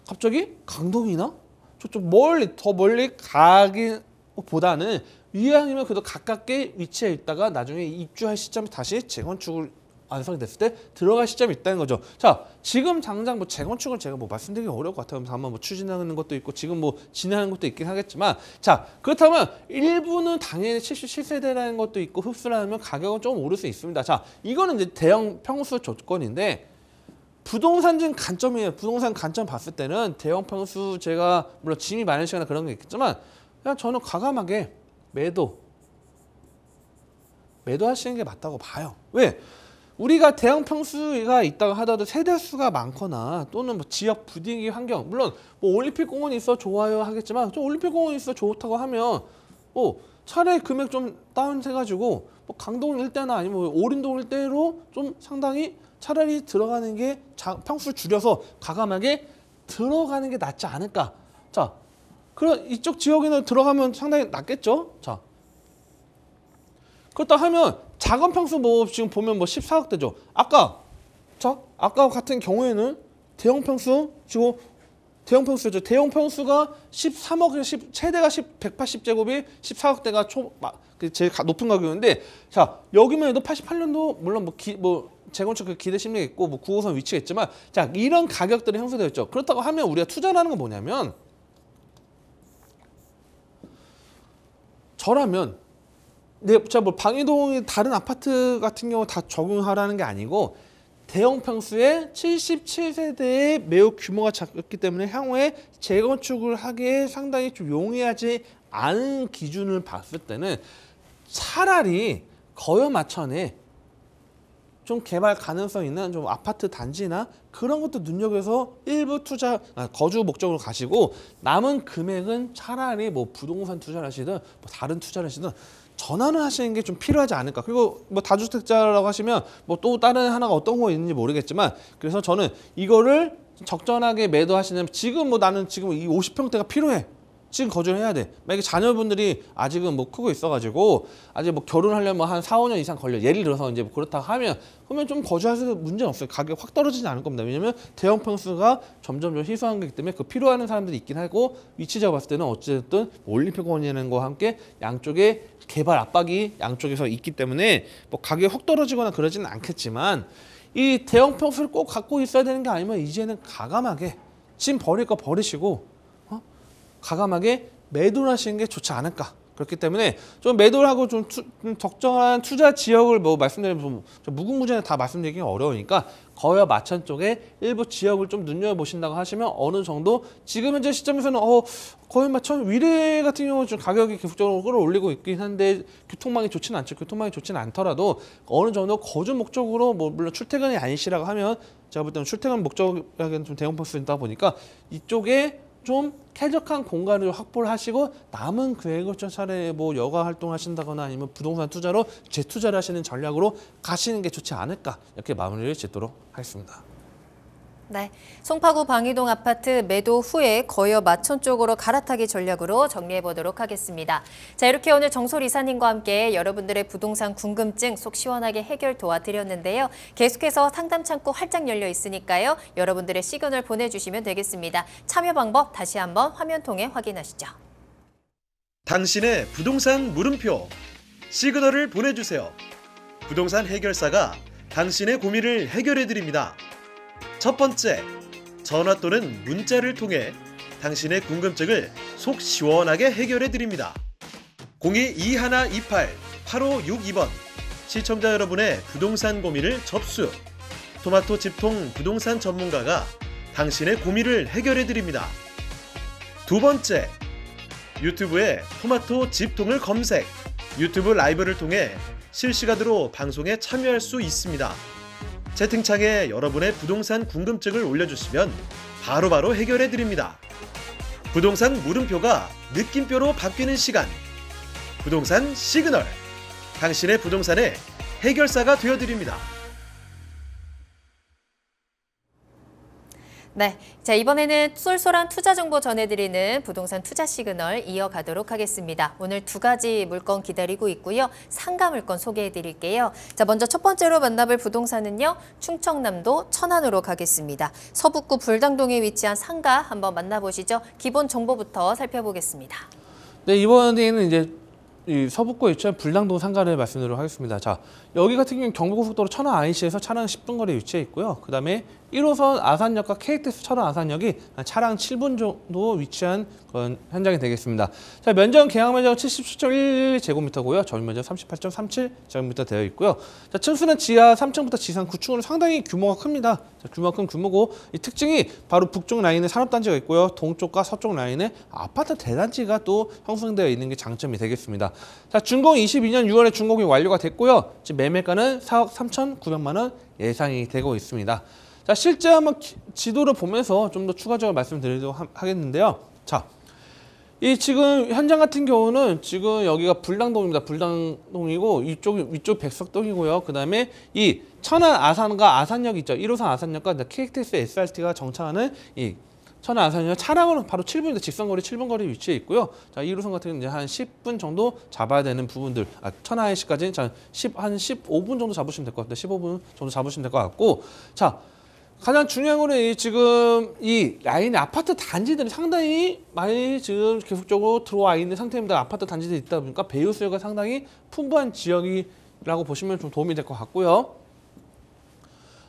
갑자기 강동이나 저쪽 더 멀리 가기보다는 이왕이면 그래도 가깝게 위치해 있다가 나중에 입주할 시점에 다시 재건축을 완성이 됐을 때 들어갈 시점이 있다는 거죠. 자, 지금 당장 뭐 재건축을 제가 뭐 말씀드리기 어려울 것 같아요. 다만 뭐 추진하는 것도 있고 지금 뭐 진행하는 것도 있긴 하겠지만 자, 그렇다면 일부는 당연히 77세대라는 것도 있고 흡수라면 가격은 좀 오를 수 있습니다. 자, 이거는 이제 대형 평수 조건인데 부동산적인 관점이에요. 부동산 관점 봤을 때는 대형 평수 제가 물론 짐이 많으시거나 그런 게 있겠지만 그냥 저는 과감하게 매도하시는 게 맞다고 봐요. 왜? 우리가 대형 평수가 있다고 하더라도 세대수가 많거나 또는 뭐 지역 분위기 환경 물론 뭐 올림픽 공원이 있어 좋아요 하겠지만 좀 올림픽 공원이 있어 좋다고 하면 차라리 금액 좀 다운해가지고 뭐 강동 일대나 아니면 오림동 일대로 좀 상당히 차라리 들어가는 게 평수 줄여서 과감하게 들어가는 게 낫지 않을까. 자, 그럼 이쪽 지역에는 들어가면 상당히 낫겠죠. 자, 그렇다 하면 작은 평수 뭐 지금 보면 뭐 14억대죠. 아까 같은 경우에는 대형 평수 지금 대형 평수죠. 대형 평수가 13억 최대가 180제곱이 14억대가 제일 높은 가격인데 자 여기만 해도 88년도 물론 뭐 재건축 그 기대 심리가 있고 뭐 9호선 위치가 있지만 자 이런 가격들이 형성되어 있죠. 그렇다고 하면 우리가 투자라는 건 뭐냐면 저라면 자, 뭐 방이동이 다른 아파트 같은 경우 다 적용하라는 게 아니고 대형 평수의 77세대의 매우 규모가 작기 때문에 향후에 재건축을 하기에 상당히 좀 용이하지 않은 기준을 봤을 때는 차라리 거여 마천에 좀 개발 가능성 있는 좀 아파트 단지나 그런 것도 눈여겨서 일부 거주 목적으로 가시고 남은 금액은 차라리 뭐 부동산 투자를 하시든 뭐 다른 투자를 하시든 전환을 하시는 게 좀 필요하지 않을까. 그리고 뭐 다주택자라고 하시면 뭐 또 다른 하나가 어떤 거 있는지 모르겠지만 그래서 저는 이거를 적절하게 매도하시는 지금 뭐 나는 지금 이 50평대가 필요해. 지금 거주를 해야 돼. 만약에 자녀분들이 아직은 뭐 크고 있어가지고 아직 뭐 결혼하려면 한 4, 5년 이상 걸려. 예를 들어서 이제 뭐 그렇다고 하면 그러면 좀 거주하셔도 문제는 없어요. 가격 확 떨어지지 않을 겁니다. 왜냐면 대형 평수가 점점 희소한 거기 때문에 그 필요한 사람들이 있긴 하고 위치적으로 봤을 때는 어쨌든 올림픽공원이라는 거와 함께 양쪽에 개발 압박이 양쪽에서 있기 때문에 뭐 가격이 확 떨어지거나 그러지는 않겠지만 이 대형 평수를 꼭 갖고 있어야 되는 게 아니면 이제는 과감하게 지금 버릴 거 버리시고 과감하게 매도를 하시는 게 좋지 않을까. 그렇기 때문에 좀 매도를 하고 좀 적정한 투자 지역을 뭐 말씀드리면 좀 무궁무진하게 다 말씀드리기가 어려우니까 거여 마천 쪽에 일부 지역을 좀 눈여겨보신다고 하시면 어느 정도 지금 현재 시점에서는 거여 마천 위례 같은 경우는 좀 가격이 계속적으로 끌어올리고 있긴 한데 교통망이 좋지는 않죠. 교통망이 좋지는 않더라도 어느 정도 거주 목적으로 뭐 물론 출퇴근이 아니시라고 하면 제가 볼 때는 출퇴근 목적에는 좀 대형 평수 있다 보니까 이쪽에 좀 쾌적한 공간을 확보를 하시고 남은 금액을 좀 차라리 뭐 여가 활동하신다거나 아니면 부동산 투자로 재투자를 하시는 전략으로 가시는 게 좋지 않을까 이렇게 마무리를 짓도록 하겠습니다. 네, 송파구 방이동 아파트 매도 후에 거여 마천 쪽으로 갈아타기 전략으로 정리해 보도록 하겠습니다. 자, 이렇게 오늘 정솔 이사님과 함께 여러분들의 부동산 궁금증 속 시원하게 해결 도와드렸는데요. 계속해서 상담 창구 활짝 열려 있으니까요. 여러분들의 시그널 보내주시면 되겠습니다. 참여 방법 다시 한번 화면 통해 확인하시죠. 당신의 부동산 물음표 시그널을 보내주세요. 부동산 해결사가 당신의 고민을 해결해드립니다. 첫 번째, 전화 또는 문자를 통해 당신의 궁금증을 속 시원하게 해결해드립니다. 02-2128-8562번 시청자 여러분의 부동산 고민을 접수. 토마토 집통 부동산 전문가가 당신의 고민을 해결해드립니다. 두 번째, 유튜브에 토마토 집통을 검색. 유튜브 라이브를 통해 실시간으로 방송에 참여할 수 있습니다. 채팅창에 여러분의 부동산 궁금증을 올려주시면 바로바로 해결해드립니다. 부동산 물음표가 느낌표로 바뀌는 시간. 부동산 시그널. 당신의 부동산의 해결사가 되어드립니다. 네, 자 이번에는 쏠쏠한 투자 정보 전해드리는 부동산 투자 시그널 이어가도록 하겠습니다. 오늘 두 가지 물건 기다리고 있고요. 상가 물건 소개해드릴게요. 자 먼저 첫 번째로 만나볼 부동산은요. 충청남도 천안으로 가겠습니다. 서북구 불당동에 위치한 상가 한번 만나보시죠. 기본 정보부터 살펴보겠습니다. 네, 이번에는 이제 이 서북구에 위치한 불당동 상가를 말씀드리도록 하겠습니다. 자, 여기 같은 경우는 경부고속도로 천안 IC에서 차량 10분 거리에 위치해 있고요. 그 다음에 1호선 아산역과 KTX 천안 아산역이 차량 7분 정도 위치한 그런 현장이 되겠습니다. 자, 면적 계약 면적 77.11제곱미터고요. 전용 면적 38.37제곱미터 되어 있고요. 자, 층수는 지하 3층부터 지상 9층으로 상당히 규모가 큽니다. 자, 규모가 큰 규모고 이 특징이 바로 북쪽 라인에 산업단지가 있고요. 동쪽과 서쪽 라인에 아파트 대단지가 또 형성되어 있는 게 장점이 되겠습니다. 자, 준공 22년 6월에 준공이 완료가 됐고요. 지금 매매가는 4억 3,900만 원 예상이 되고 있습니다. 자, 실제 한번 지도를 보면서 좀 더 추가적으로 말씀드리도록 하겠는데요. 자, 이 지금 현장 같은 경우는 지금 여기가 불당동입니다. 불당동이고 위쪽 백석동이고요. 그 다음에 이 천안 아산과 아산역 있죠. 1호선 아산역과 KTX SRT가 정차하는 이 천안 아산역 차량으로 바로 7분인데 직선거리 7분 거리 위치해 있고요. 자, 1호선 같은 경우는 이제 한 10분 정도 잡아야 되는 부분들, 천안 IC까지는 한 15분 정도 잡으시면 될 것 같아요. 15분 정도 잡으시면 될 것 같고, 자, 가장 중요한 거는 지금 이 라인의 아파트 단지들이 상당히 많이 지금 계속적으로 들어와 있는 상태입니다. 아파트 단지들이 있다 보니까 배유 수요가 상당히 풍부한 지역이라고 보시면 좀 도움이 될 것 같고요.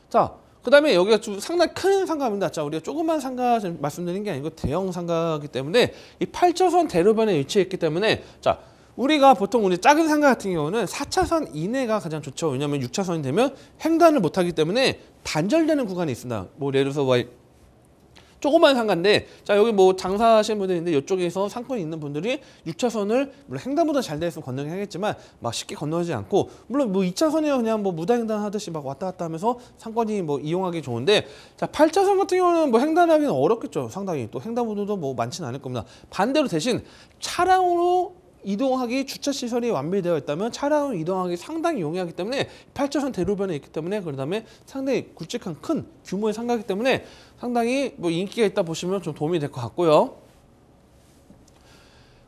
자, 그 다음에 여기가 좀 상당히 큰 상가입니다. 자, 우리가 조그만 상가 말씀드리는 게 아니고 대형 상가이기 때문에 이 8차선 대로변에 위치해 있기 때문에, 자, 우리가 보통 우리 작은 상가 같은 경우는 4차선 이내가 가장 좋죠. 왜냐하면 6차선이 되면 횡단을 못하기 때문에 단절되는 구간이 있습니다. 뭐 예를 들어서 조그만 상가인데, 자, 여기 뭐 장사하시는 분들이 있는데 이쪽에서 상권이 있는 분들이 6차선을 물론 횡단보다 잘 돼 있으면 건너긴 하겠지만 막 쉽게 건너지 않고, 물론 뭐 2차선이야 그냥 뭐 무단횡단 하듯이 막 왔다 갔다 하면서 상권이 뭐 이용하기 좋은데, 자, 8차선 같은 경우는 뭐 횡단하기는 어렵겠죠. 상당히 또 횡단보도도 뭐 많지는 않을 겁니다. 반대로 대신 차량으로 이동하기 주차시설이 완비되어 있다면 차량으로 이동하기 상당히 용이하기 때문에 8차선 대로변에 있기 때문에, 그 다음에 상당히 굵직한 큰 규모의 상가이기 때문에 상당히 뭐 인기가 있다 보시면 좀 도움이 될 것 같고요.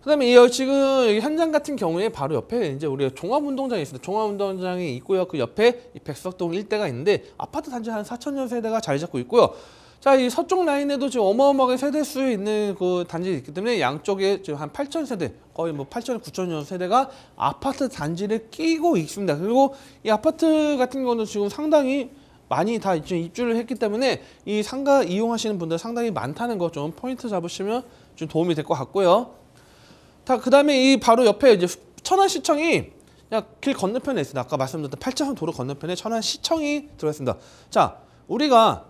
그 다음에 지금 여기 현장 같은 경우에 바로 옆에 이제 우리가 종합운동장이 있습니다. 종합운동장이 있고요. 그 옆에 이 백석동 일대가 있는데 아파트 단지 한 4,000여 세대가 자리 잡고 있고요. 자, 이 서쪽 라인에도 지금 어마어마하게 세대 수에 있는 그 단지가 있기 때문에 양쪽에 지금 한 8,000세대, 거의 뭐 8,000, 9,000여 세대가 아파트 단지를 끼고 있습니다. 그리고 이 아파트 같은 경우는 지금 상당히 많이 다 입주를 했기 때문에 이 상가 이용하시는 분들 상당히 많다는 거 좀 포인트 잡으시면 좀 도움이 될 것 같고요. 그 다음에 이 바로 옆에 이제 천안시청이 그냥 길 건너편에 있습니다. 아까 말씀드렸던 8차선 도로 건너편에 천안시청이 들어있습니다. 자, 우리가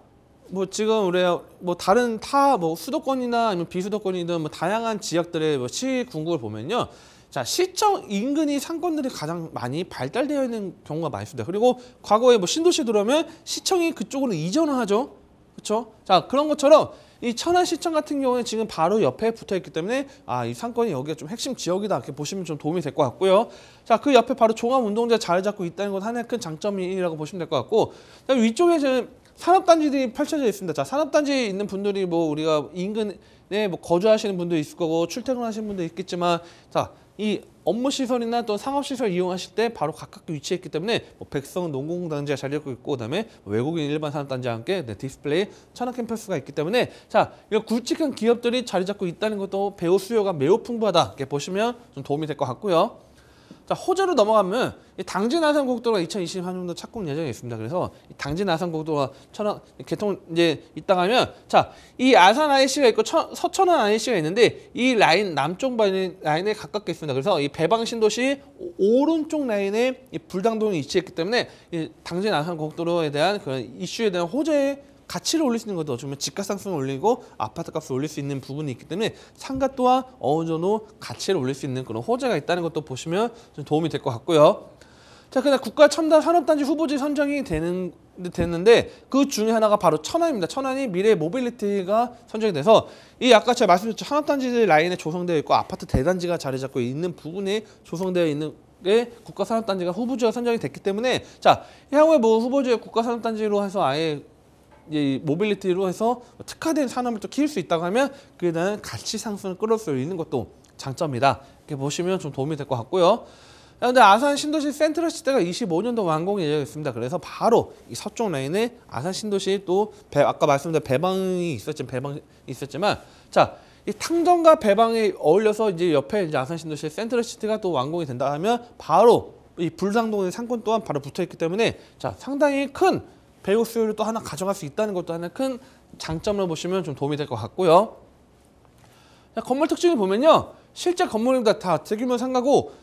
뭐 지금 우리가 뭐 다른 뭐 수도권이나 아니면 비수도권이든 뭐 다양한 지역들의 뭐 시군구를 보면요. 자, 시청 인근이 상권들이 가장 많이 발달되어 있는 경우가 많이 있습니다. 그리고 과거에 뭐 신도시 들어오면 시청이 그쪽으로 이전을 하죠. 그렇죠? 자, 그런 것처럼 이 천안시청 같은 경우는 지금 바로 옆에 붙어 있기 때문에 이 상권이 여기가 좀 핵심 지역이다 이렇게 보시면 좀 도움이 될 것 같고요. 자, 그 옆에 바로 종합운동장 자리 잡고 있다는 건 하나의 큰 장점이라고 보시면 될 것 같고, 위쪽에 지금 산업단지들이 펼쳐져 있습니다. 자, 산업단지에 있는 분들이 뭐 우리가 인근에 뭐 거주하시는 분도 있을 거고 출퇴근하시는 분도 있겠지만, 자, 이 업무 시설이나 또 상업 시설 이용하실 때 바로 가깝게 위치했기 때문에 뭐 백성 농공단지가 자리 잡고 있고 그다음에 외국인 일반 산업단지와 함께 디스플레이 천안 캠퍼스가 있기 때문에 자, 이거 굵직한 기업들이 자리 잡고 있다는 것도 배우 수요가 매우 풍부하다 이렇게 보시면 좀 도움이 될 것 같고요. 자, 호재로 넘어가면 이 당진 아산고속도로가 2023년도 착공 예정이 있습니다. 그래서 이 당진 아산고속도로가 개통 이제 있다가 하면 자, 이 아산 IC가 있고 서천안 IC가 있는데 이 라인 남쪽 라인에 가깝게 있습니다. 그래서 이 배방 신도시 오른쪽 라인에 이 불당동이 위치했기 때문에 이 당진 아산고속도로에 대한 그런 이슈에 대한 호재에 가치를 올릴 수 있는 것도 어쩌면 집값 상승을 올리고 아파트 값을 올릴 수 있는 부분이 있기 때문에 상가 또한 어느 정도 가치를 올릴 수 있는 그런 호재가 있다는 것도 보시면 좀 도움이 될 것 같고요. 자, 그다음 국가 첨단 산업단지 후보지 선정이 됐는데 그 중에 하나가 바로 천안입니다. 천안이 미래 모빌리티가 선정이 돼서 이 아까 제가 말씀드렸죠. 산업단지 라인에 조성되어 있고 아파트 대단지가 자리 잡고 있는 부분에 조성되어 있는 게 국가산업단지가 후보지가 선정이 됐기 때문에 자, 향후에 뭐 후보지에 국가산업단지로 해서 아예 이 모빌리티로 해서 특화된 산업을 또 키울 수 있다고 하면 그에 대한 가치 상승을 끌어올 수 있는 것도 장점이다. 이렇게 보시면 좀 도움이 될 것 같고요. 그런데 아산 신도시 센트럴시티가 25년도 완공이 예정했습니다. 그래서 바로 이 서쪽 라인에 아산 신도시 또 아까 말씀드린 배방이 있었지만 자, 이 탕정과 배방에 어울려서 이제 옆에 이제 아산 신도시 센트럴시티가 또 완공이 된다 하면 바로 이 불상동의 상권 또한 바로 붙어 있기 때문에 자, 상당히 큰 배우 수요를 또 하나 가져갈 수 있다는 것도 하나 큰 장점으로 보시면 좀 도움이 될 것 같고요. 자, 건물 특징을 보면요. 실제 건물입니다. 다 대규모 상가고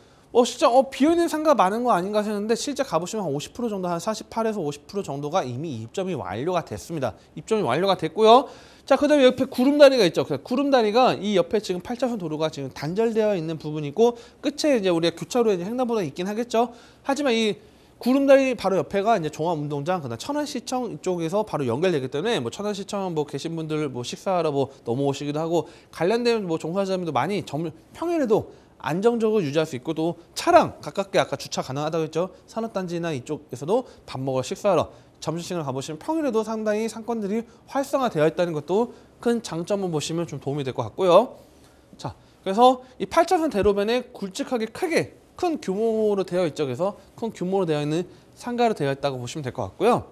진짜 비어있는 상가 많은 거 아닌가 하셨는데 실제 가보시면 한 50% 정도 한 48에서 50% 정도가 이미 입점이 완료가 됐습니다. 입점이 완료가 됐고요. 자, 그 다음에 옆에 구름다리가 있죠. 구름다리가 이 옆에 지금 8차선 도로가 지금 단절되어 있는 부분이 있고 끝에 이제 우리가 교차로에 횡단보도가 있긴 하겠죠. 하지만 이 구름다리 바로 옆에가 이제 종합운동장, 그다음 천안시청 이쪽에서 바로 연결되기 때문에 뭐 천안시청 뭐 계신 분들 뭐 식사하러 뭐 넘어오시기도 하고 관련된 뭐 종사자분도 많이 평일에도 안정적으로 유지할 수 있고 또 차량 가깝게 아까 주차 가능하다고 했죠. 산업단지나 이쪽에서도 밥 먹으러 식사하러 점심시간을 가보시면 평일에도 상당히 상권들이 활성화되어 있다는 것도 큰 장점을 보시면 좀 도움이 될 것 같고요. 자, 그래서 이 8차선 대로변에 굵직하게 크게 큰 규모로 되어 있죠. 그래서 큰 규모로 되어 있는 상가로 되어 있다고 보시면 될 것 같고요.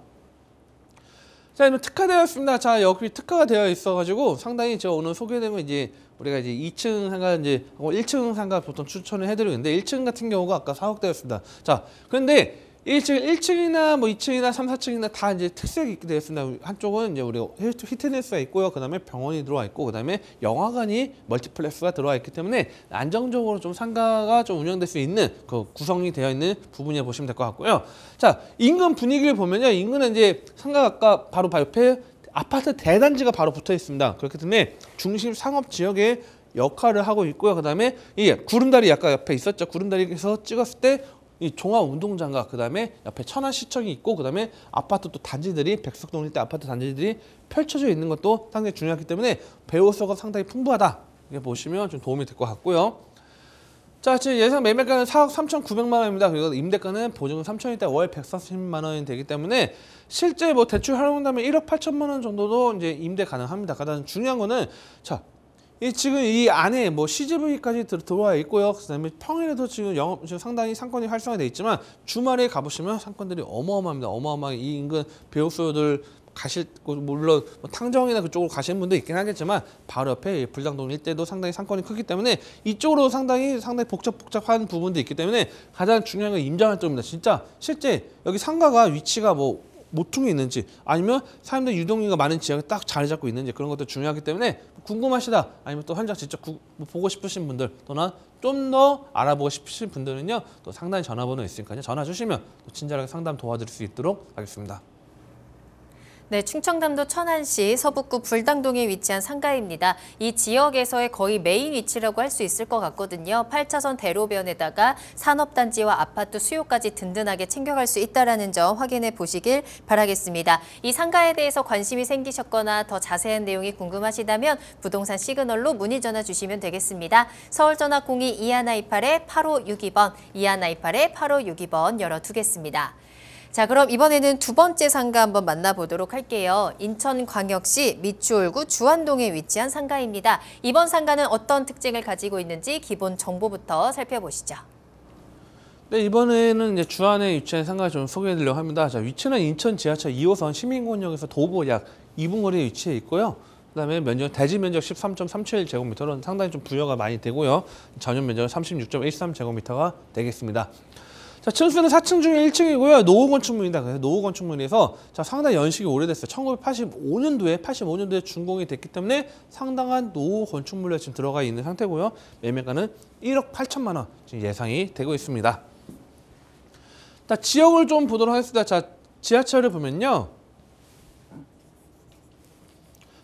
자, 이제 특화되어 있습니다. 자, 여기 특화가 되어 있어가지고 상당히 제가 오늘 소개되면 이제 우리가 이제 2층 상가 이제 1층 상가 보통 추천을 해드리는데 1층 같은 경우가 아까 사옥되었습니다. 자, 그런데 1층이나 뭐 2층이나 3, 4층이나 다 이제 특색이 있게 되어 있습니다. 한쪽은 이제 우리 피트니스가 있고요. 그 다음에 병원이 들어와 있고, 그 다음에 영화관이 멀티플렉스가 들어와 있기 때문에 안정적으로 좀 상가가 좀 운영될 수 있는 그 구성이 되어 있는 부분이라고 보시면 될 것 같고요. 자, 인근 분위기를 보면요. 인근은 이제 상가 아까 바로 옆에 아파트 대단지가 바로 붙어 있습니다. 그렇기 때문에 중심 상업 지역의 역할을 하고 있고요. 그 다음에 이 구름다리 아까 옆에 있었죠. 구름다리에서 찍었을 때 이 종합운동장과 그 다음에 옆에 천안시청이 있고 그 다음에 아파트 또 단지들이 백석동 일대 아파트 단지들이 펼쳐져 있는 것도 상당히 중요하기 때문에 배우수가 상당히 풍부하다. 이렇게 보시면 좀 도움이 될 것 같고요. 자, 지금 예상 매매가는 4억 3,900만 원입니다. 그리고 임대가는 보증금 3천일 때 월 140만 원이 되기 때문에 실제 뭐 대출 활용한다면 1억 8천만 원 정도도 이제 임대 가능합니다. 가장 중요한 거는 자, 지금 이 안에 뭐 CGV까지 들어와 있고요. 그다음에 평일에도 지금 지금 상당히 상권이 활성화되어 있지만 주말에 가보시면 상권들이 어마어마합니다. 어마어마하게 이 인근 배우수들 가실 물론 뭐 탕정이나 그쪽으로 가시는 분도 있긴 하겠지만 바로 옆에 불당동 일대도 상당히 상권이 크기 때문에 이쪽으로 상당히 복잡한 부분도 있기 때문에 가장 중요한 건 임장활동입니다. 진짜 실제 여기 상가가 위치가 뭐 모퉁이 있는지 아니면 사람들 유동인구가 많은 지역에 딱 자리 잡고 있는지 그런 것도 중요하기 때문에 궁금하시다 아니면 또 현장 직접 보고 싶으신 분들 또는 좀 더 알아보고 싶으신 분들은요 또 상단에 전화번호 있으니까요 전화 주시면 또 친절하게 상담 도와드릴 수 있도록 하겠습니다. 네, 충청남도 천안시 서북구 불당동에 위치한 상가입니다. 이 지역에서의 거의 메인 위치라고 할 수 있을 것 같거든요. 8차선 대로변에다가 산업단지와 아파트 수요까지 든든하게 챙겨갈 수 있다는 점 확인해 보시길 바라겠습니다. 이 상가에 대해서 관심이 생기셨거나 더 자세한 내용이 궁금하시다면 부동산 시그널로 문의 전화 주시면 되겠습니다. 서울전화 02-2128-8562번, 2128-8562번 열어두겠습니다. 자, 그럼 이번에는 두 번째 상가 한번 만나보도록 할게요. 인천광역시 미추홀구 주안동에 위치한 상가입니다. 이번 상가는 어떤 특징을 가지고 있는지 기본 정보부터 살펴보시죠. 네, 이번에는 이제 주안에 위치한 상가 좀 소개해드리려고 합니다. 자, 위치는 인천 지하철 2호선 시민공원역에서 도보 약 2분 거리에 위치해 있고요. 그다음에 대지 면적 13.37제곱미터로 상당히 좀 부여가 많이 되고요. 전용 면적은 36.13제곱미터가 되겠습니다. 자, 층수는 4층 중에 1층이고요. 노후 건축물입니다. 그래서 노후 건축물에서 자, 상당히 연식이 오래됐어요. 1985년도에 준공이 됐기 때문에 상당한 노후 건축물에 지금 들어가 있는 상태고요. 매매가는 1억 8천만 원 지금 예상이 되고 있습니다. 자, 지역을 좀 보도록 하겠습니다. 자, 지하철을 보면요.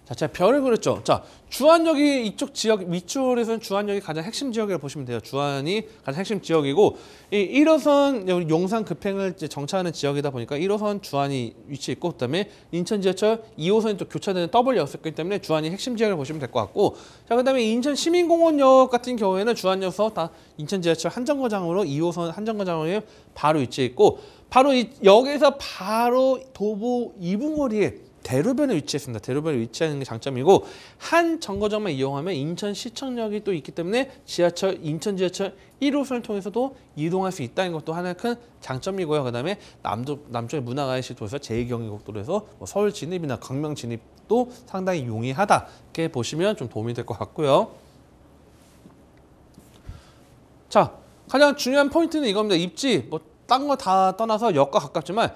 자, 제가 별을 그렸죠. 자, 주안역이 이쪽 지역 미추홀에서는 주안역이 가장 핵심 지역이라고 보시면 돼요. 주안이 가장 핵심 지역이고 이 1호선 용산 급행을 이제 정차하는 지역이다 보니까 1호선 주안이 위치해 있고 그다음에 인천 지하철 2호선이 또 교차되는 더블역이기 때문에 주안이 핵심 지역을 보시면 될 것 같고 자, 그다음에 인천 시민공원역 같은 경우에는 주안역에서 다 인천 지하철 한정거장으로 2호선 한정거장으로 바로 위치해 있고 바로 이 역에서 바로 도보 2분 거리에 대로변에 위치했습니다. 대로변에 위치하는 게 장점이고 한 정거장만 이용하면 인천시청역이 또 있기 때문에 인천 지하철 1호선을 통해서도 이동할 수 있다는 것도 하나의 큰 장점이고요. 그다음에 남쪽의 문화가시도에서 제2경의고속도로에서 서울 진입이나 광명 진입도 상당히 용이하다 이렇게 보시면 좀 도움이 될 것 같고요. 자, 가장 중요한 포인트는 이겁니다. 입지 딴 거 다 떠나서 역과 가깝지만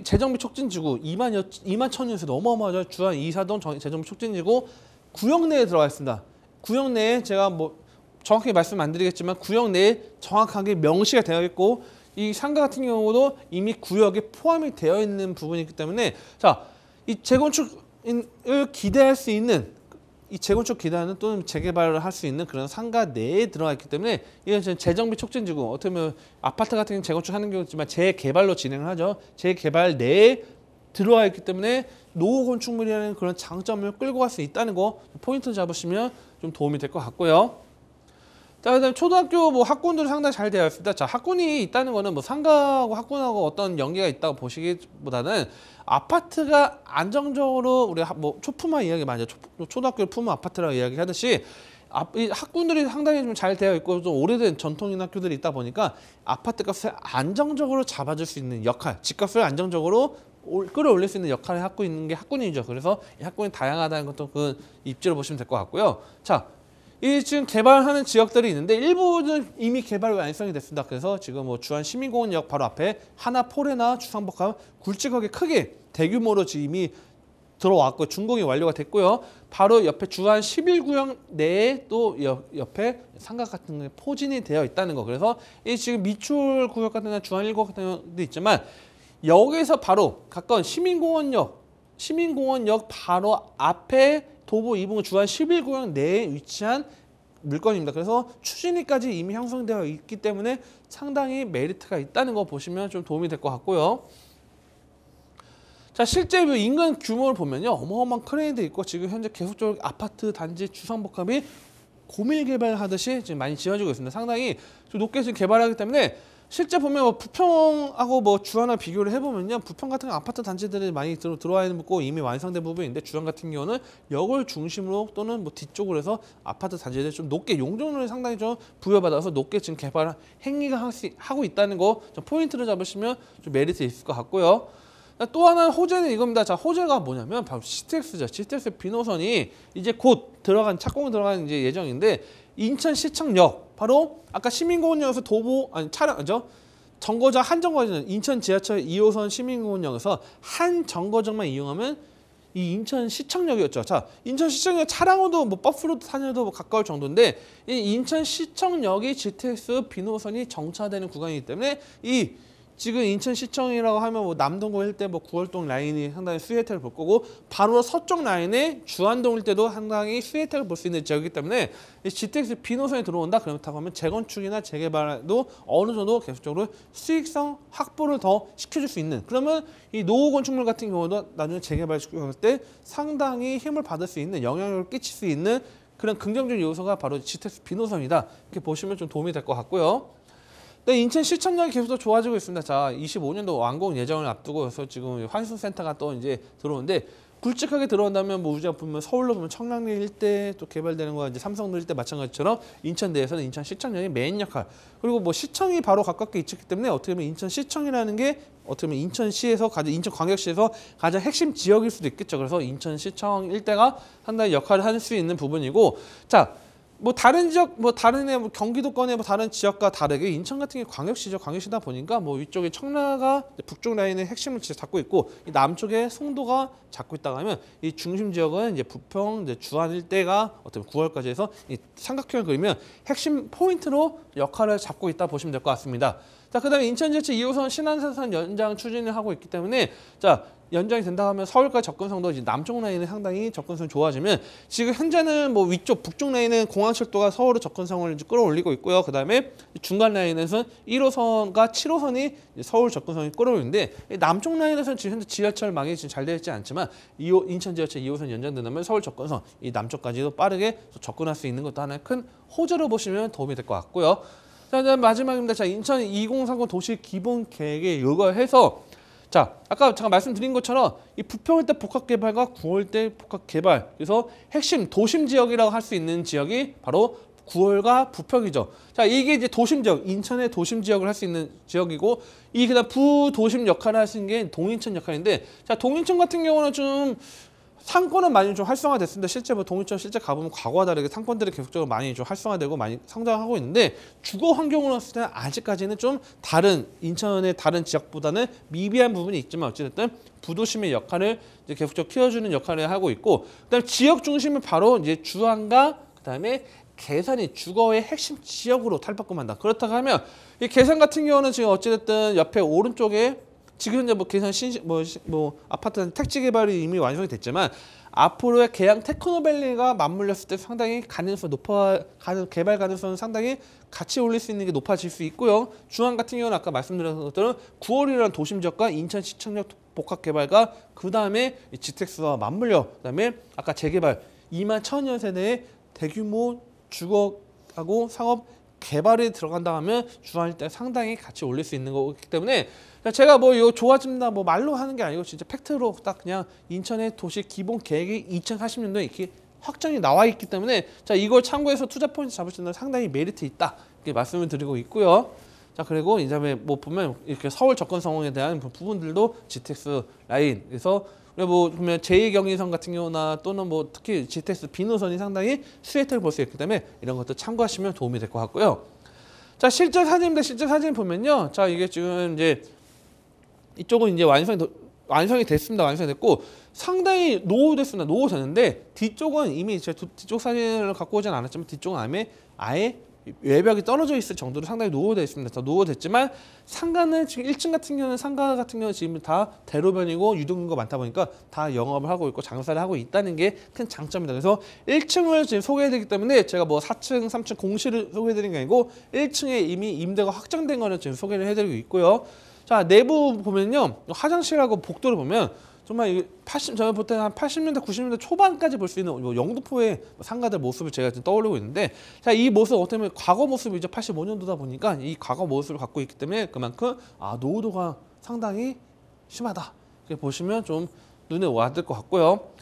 재정비 촉진지구 2만 천년에서 어마어마하죠. 주안 2사동 재정비 촉진지구 구역 내에 들어가 있습니다. 구역 내에 제가 정확하게 말씀 안 드리겠지만 구역 내에 정확하게 명시가 되어 있고 이 상가 같은 경우도 이미 구역에 포함이 되어 있는 부분이기 때문에 자, 이 재건축을 기대할 수 있는 이 재건축 기대하는 또는 재개발을 할 수 있는 그런 상가 내에 들어가 있기 때문에 이건 재정비 촉진지구 어떻게 보면 아파트 같은 경우 재건축하는 경우지만 재개발로 진행을 하죠. 재개발 내에 들어와 있기 때문에 노후 건축물이라는 그런 장점을 끌고 갈 수 있다는 거 포인트 잡으시면 좀 도움이 될 것 같고요. 자, 그다음에 초등학교 학군들이 상당히 잘 되어 있습니다. 자, 학군이 있다는 거는 상가하고 학군하고 어떤 연계가 있다고 보시기보다는 아파트가 안정적으로 우리가 초품화 이야기 많이 하죠. 초등학교 품은 아파트라고 이야기하듯이 이 학군들이 상당히 좀 잘 되어 있고 좀 오래된 전통 있는 학교들이 있다 보니까 아파트 값을 안정적으로 잡아줄 수 있는 역할, 집값을 안정적으로 끌어올릴 수 있는 역할을 하고 있는 게 학군이죠. 그래서 이 학군이 다양하다는 것도 그 입지로 보시면 될 것 같고요. 자, 이 지금 개발하는 지역들이 있는데 일부는 이미 개발 완성이 됐습니다. 그래서 지금 주안 시민공원역 바로 앞에 하나포레나 주상복합 굵직하게 크게 대규모로 지금 이미 들어왔고 준공이 완료가 됐고요. 바로 옆에 주안 11구역 내에 또 옆에 상가 같은 게 포진이 되어 있다는 거. 그래서 이 지금 미추홀 구역 같은 데 주안 1구역 같은 데도 있지만 여기서 바로 가까운 시민공원역 바로 앞에 도보 2분 주안 11구역 내에 위치한 물건입니다. 그래서 추진위까지 이미 형성되어 있기 때문에 상당히 메리트가 있다는 거 보시면 좀 도움이 될 것 같고요. 자, 실제 인근 규모를 보면요. 어마어마한 크레인도 있고 지금 현재 계속적으로 아파트 단지 주상복합이 고밀 개발하듯이 지금 많이 지어지고 있습니다. 상당히 좀 높게 지금 개발하기 때문에 실제 보면 부평하고 주안을 비교를 해보면요. 부평 같은 아파트 단지들이 많이 들어와 있고 이미 완성된 부분인데 주안 같은 경우는 역을 중심으로 또는 뒤쪽으로 해서 아파트 단지들이 좀 높게 용적률을 상당히 좀 부여받아서 높게 지금 개발 행위가 하고 있다는 거 좀 포인트를 잡으시면 좀 메리트 있을 것 같고요. 또 하나 호재는 이겁니다. 자, 호재가 뭐냐면 바로 GTX죠. GTX 비노선이 이제 곧 착공이 들어가는 이제 예정인데 인천시청역 바로 아까 시민공원역에서 정거장 한 정거장은 인천 지하철 2호선 시민공원역에서 한 정거장만 이용하면 이 인천시청역이었죠. 자, 인천시청역 차량으로도 버스로 다녀도 가까울 정도인데 이 인천시청역이 GTX 비노선이 정차되는 구간이기 때문에 지금 인천시청이라고 하면 남동구 일대 구월동 라인이 상당히 수혜 혜택을 볼 거고 바로 서쪽 라인에 주안동 일대도 상당히 수혜 혜택을 볼 수 있는 지역이기 때문에 이 GTX B노선이 들어온다 그렇다고 하면 재건축이나 재개발도 어느 정도 계속적으로 수익성 확보를 더 시켜줄 수 있는 그러면 이 노후 건축물 같은 경우도 나중에 재개발할 때 상당히 힘을 받을 수 있는 영향력을 끼칠 수 있는 그런 긍정적인 요소가 바로 GTX B노선이다 이렇게 보시면 좀 도움이 될 것 같고요. 근데 인천 시청역이 계속 좋아지고 있습니다. 자, 25년도 완공 예정을 앞두고 해서 지금 환수센터가 또 이제 들어오는데 굵직하게 들어온다면 뭐 우리가 보면 서울로 보면 청량리 일대 또 개발되는 거 이제 삼성도 일대 마찬가지처럼 인천대에서는 인천 시청역이 메인 역할 그리고 뭐 시청이 바로 가깝게 있기 때문에 어떻게 보면 인천 시청이라는 게 어떻게 보면 인천시에서 가장 인천광역시에서 가장 핵심 지역일 수도 있겠죠. 그래서 인천 시청 일대가 상당히 역할을 할 수 있는 부분이고 자. 뭐 다른 지역, 뭐 다른 뭐 경기도권의 뭐 다른 지역과 다르게 인천 같은 게 광역시죠. 광역시다 보니까 뭐 위쪽에 청라가 북쪽 라인의 핵심을 진짜 잡고 있고 이 남쪽에 송도가 잡고 있다고 하면 이 중심 지역은 이제 부평, 이제 주안 일대가 어떤 9월까지 해서 이 삼각형을 그리면 핵심 포인트로 역할을 잡고 있다 보시면 될 것 같습니다. 자, 그다음에 인천지하철 2호선 신안산선 연장 추진을 하고 있기 때문에 자. 연장이 된다 하면 서울까지 접근성도 이제 남쪽 라인은 상당히 접근성이 좋아지면 지금 현재는 뭐 위쪽 북쪽 라인은 공항철도가 서울의 접근성을 이제 끌어올리고 있고요. 그다음에 중간 라인에서는 1호선과 7호선이 서울 접근성이 끌어올리는데 남쪽 라인에서는 지금 현재 지하철망이 지금 잘 되어 있지 않지만 인천 지하철 2호선 연장된다면 서울 접근성 이 남쪽까지도 빠르게 접근할 수 있는 것도 하나의 큰 호재로 보시면 도움이 될 것 같고요. 자, 마지막입니다. 자, 인천 2030 도시 기본 계획에 의거해서 자, 아까 제가 말씀드린 것처럼 이 부평일대 복합개발과 구월대 복합개발 그래서 핵심 도심 지역이라고 할 수 있는 지역이 바로 구월과 부평이죠. 자, 이게 이제 도심 지역, 인천의 도심 지역을 할 수 있는 지역이고 이 그다음 부도심 역할을 하시는 게 동인천 역할인데 자, 동인천 같은 경우는 좀 상권은 많이 좀 활성화됐습니다. 실제 뭐 동인천 실제 가보면 과거와 다르게 상권들이 계속적으로 많이 좀 활성화되고 많이 성장하고 있는데 주거 환경으로 봤을 때는 아직까지는 좀 다른 인천의 다른 지역보다는 미비한 부분이 있지만 어찌됐든 부도심의 역할을 이제 계속적으로 키워주는 역할을 하고 있고 그다음 지역 중심은 바로 이제 주안과 그다음에 계산이 주거의 핵심 지역으로 탈바꿈한다. 그렇다고 하면 이 계산 같은 경우는 지금 어찌됐든 옆에 오른쪽에 지금 현재 뭐 계산 아파트 택지 개발이 이미 완성이 됐지만 앞으로의 계양 테크노밸리가 맞물렸을 때 상당히 가능성 개발 가능성은 상당히 같이 올릴 수 있는 게 높아질 수 있고요. 중앙 같은 경우는 아까 말씀드린 것처럼 9월이라는 도심 지역과 인천 시청역 복합 개발과 그 다음에 GTX와 맞물려 그다음에 아까 재개발 2만 1,000여 세대의 대규모 주거하고 상업 개발이 들어간다 하면 주안일 때 상당히 같이 올릴 수 있는 거기 때문에 제가 뭐 이거 좋아진다 뭐 말로 하는 게 아니고 진짜 팩트로 딱 그냥 인천의 도시 기본 계획이 2040년도에 이렇게 확정이 나와 있기 때문에 자 이걸 참고해서 투자 포인트 잡으시는 상당히 메리트 있다 이렇게 말씀을 드리고 있고요. 자 그리고 이제 뭐 보면 이렇게 서울 접근성에 대한 부분들도 GTX 라인 그래서 뭐 보면 제2경인선 같은 경우나 또는 뭐 특히 GTX 비노선이 상당히 수혜 혜택을 볼 수 있기 때문에 이런 것도 참고하시면 도움이 될 것 같고요. 자 실제 사진입니다. 실제 사진 보면요. 자 이게 지금 이제 이쪽은 이제 완성이 됐습니다. 완성이 됐고 상당히 노후됐습니다. 노후됐는데 뒤쪽은 이미 제 뒤쪽 사진을 갖고 오진 않았지만 뒤쪽은 아예 외벽이 떨어져 있을 정도로 상당히 노후되어 있습니다. 더 노후됐지만 상가는 지금 1층 같은 경우는 상가 같은 경우는 지금 다 대로변이고 유동인구가 많다 보니까 다 영업을 하고 있고 장사를 하고 있다는 게 큰 장점입니다. 그래서 1층을 지금 소개해드리기 때문에 제가 뭐 4층, 3층 공실을 소개해드린 게 아니고 1층에 이미 임대가 확정된 거는 지금 소개를 해드리고 있고요. 자 내부 보면요 화장실하고 복도를 보면 정말 이게 저는 볼 때는 한 80년대, 90년대 초반까지 볼 수 있는 영등포의 상가들 모습을 제가 지금 떠올리고 있는데 자, 이 모습 어떻게 보면 과거 모습이죠. 85년도다 보니까 이 과거 모습을 갖고 있기 때문에 그만큼 노후도가 상당히 심하다. 이렇게 보시면 좀 눈에 와닿을 것 같고요.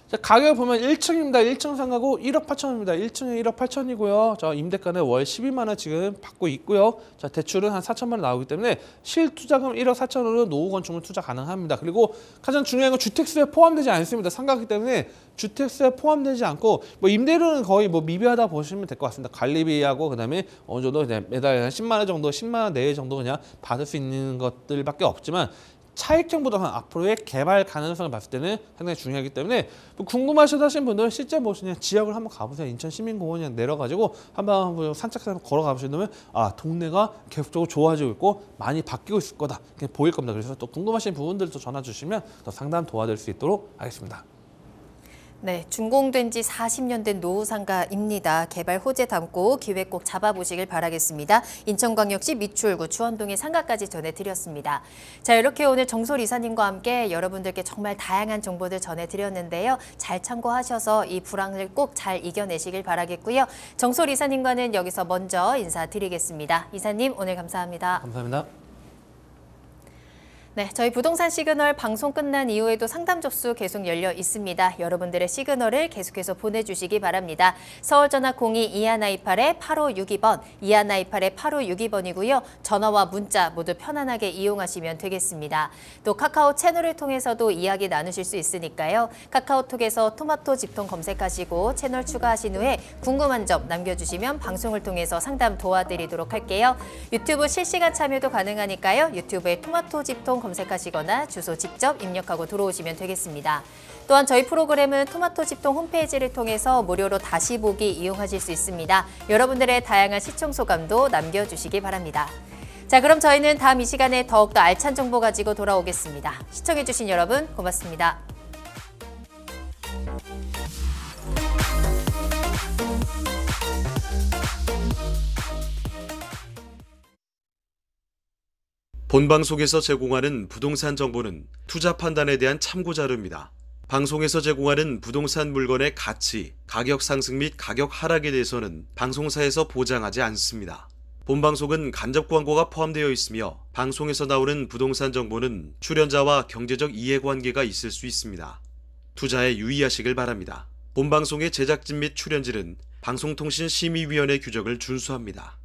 자, 가격 보면 1층입니다. 1층 상가고 1억 8천입니다. 1층에 1억 8천이고요. 자, 임대가는 월 12만 원 지금 받고 있고요. 자, 대출은 한 4천만 원 나오기 때문에 실투자금 1억 4천원은 노후 건축물 투자 가능합니다. 그리고 가장 중요한 건 주택수에 포함되지 않습니다. 상가이기 때문에 주택수에 포함되지 않고 뭐 임대료는 거의 뭐 미비하다 보시면 될 것 같습니다. 관리비하고 그다음에 어느 정도 그냥 매달 한 10만 원 정도, 10만 원 내외 정도 그냥 받을 수 있는 것들밖에 없지만 차익형보다는 앞으로의 개발 가능성을 봤을 때는 상당히 중요하기 때문에 뭐 궁금하시다 하신 분들은 실제 뭐 그냥 지역을 한번 가보세요. 인천시민공원에 내려가지고 한번 산책해서 걸어가 보시면 동네가 계속적으로 좋아지고 있고 많이 바뀌고 있을 거다 그냥 보일 겁니다. 그래서 또 궁금하신 부분들도 전화 주시면 더 상담 도와드릴 수 있도록 하겠습니다. 네, 준공된 지 40년 된 노후상가입니다. 개발 호재 담고 기획 꼭 잡아보시길 바라겠습니다. 인천광역시 미추홀구 주원동의 상가까지 전해드렸습니다. 자, 이렇게 오늘 정솔 이사님과 함께 여러분들께 정말 다양한 정보들 전해드렸는데요. 잘 참고하셔서 이 불황을 꼭 잘 이겨내시길 바라겠고요. 정솔 이사님과는 여기서 먼저 인사드리겠습니다. 이사님, 오늘 감사합니다. 감사합니다. 네, 저희 부동산 시그널 방송 끝난 이후에도 상담 접수 계속 열려 있습니다. 여러분들의 시그널을 계속해서 보내주시기 바랍니다. 서울전화 02-2128-8562번, 2128-8562번이고요. 전화와 문자 모두 편안하게 이용하시면 되겠습니다. 또 카카오 채널을 통해서도 이야기 나누실 수 있으니까요. 카카오톡에서 토마토 집통 검색하시고 채널 추가하신 후에 궁금한 점 남겨주시면 방송을 통해서 상담 도와드리도록 할게요. 유튜브 실시간 참여도 가능하니까요. 유튜브에 토마토 집통 검색하시거나 주소 직접 입력하고 들어오시면 되겠습니다. 또한 저희 프로그램은 토마토 집통 홈페이지를 통해서 무료로 다시 보기 이용하실 수 있습니다. 여러분들의 다양한 시청 소감도 남겨주시기 바랍니다. 자, 그럼 저희는 다음 이 시간에 더욱더 알찬 정보 가지고 돌아오겠습니다. 시청해주신 여러분 고맙습니다. 본방송에서 제공하는 부동산 정보는 투자 판단에 대한 참고 자료입니다. 방송에서 제공하는 부동산 물건의 가치, 가격 상승 및 가격 하락에 대해서는 방송사에서 보장하지 않습니다. 본방송은 간접 광고가 포함되어 있으며 방송에서 나오는 부동산 정보는 출연자와 경제적 이해관계가 있을 수 있습니다. 투자에 유의하시길 바랍니다. 본방송의 제작진 및 출연진은 방송통신심의위원회 규정을 준수합니다.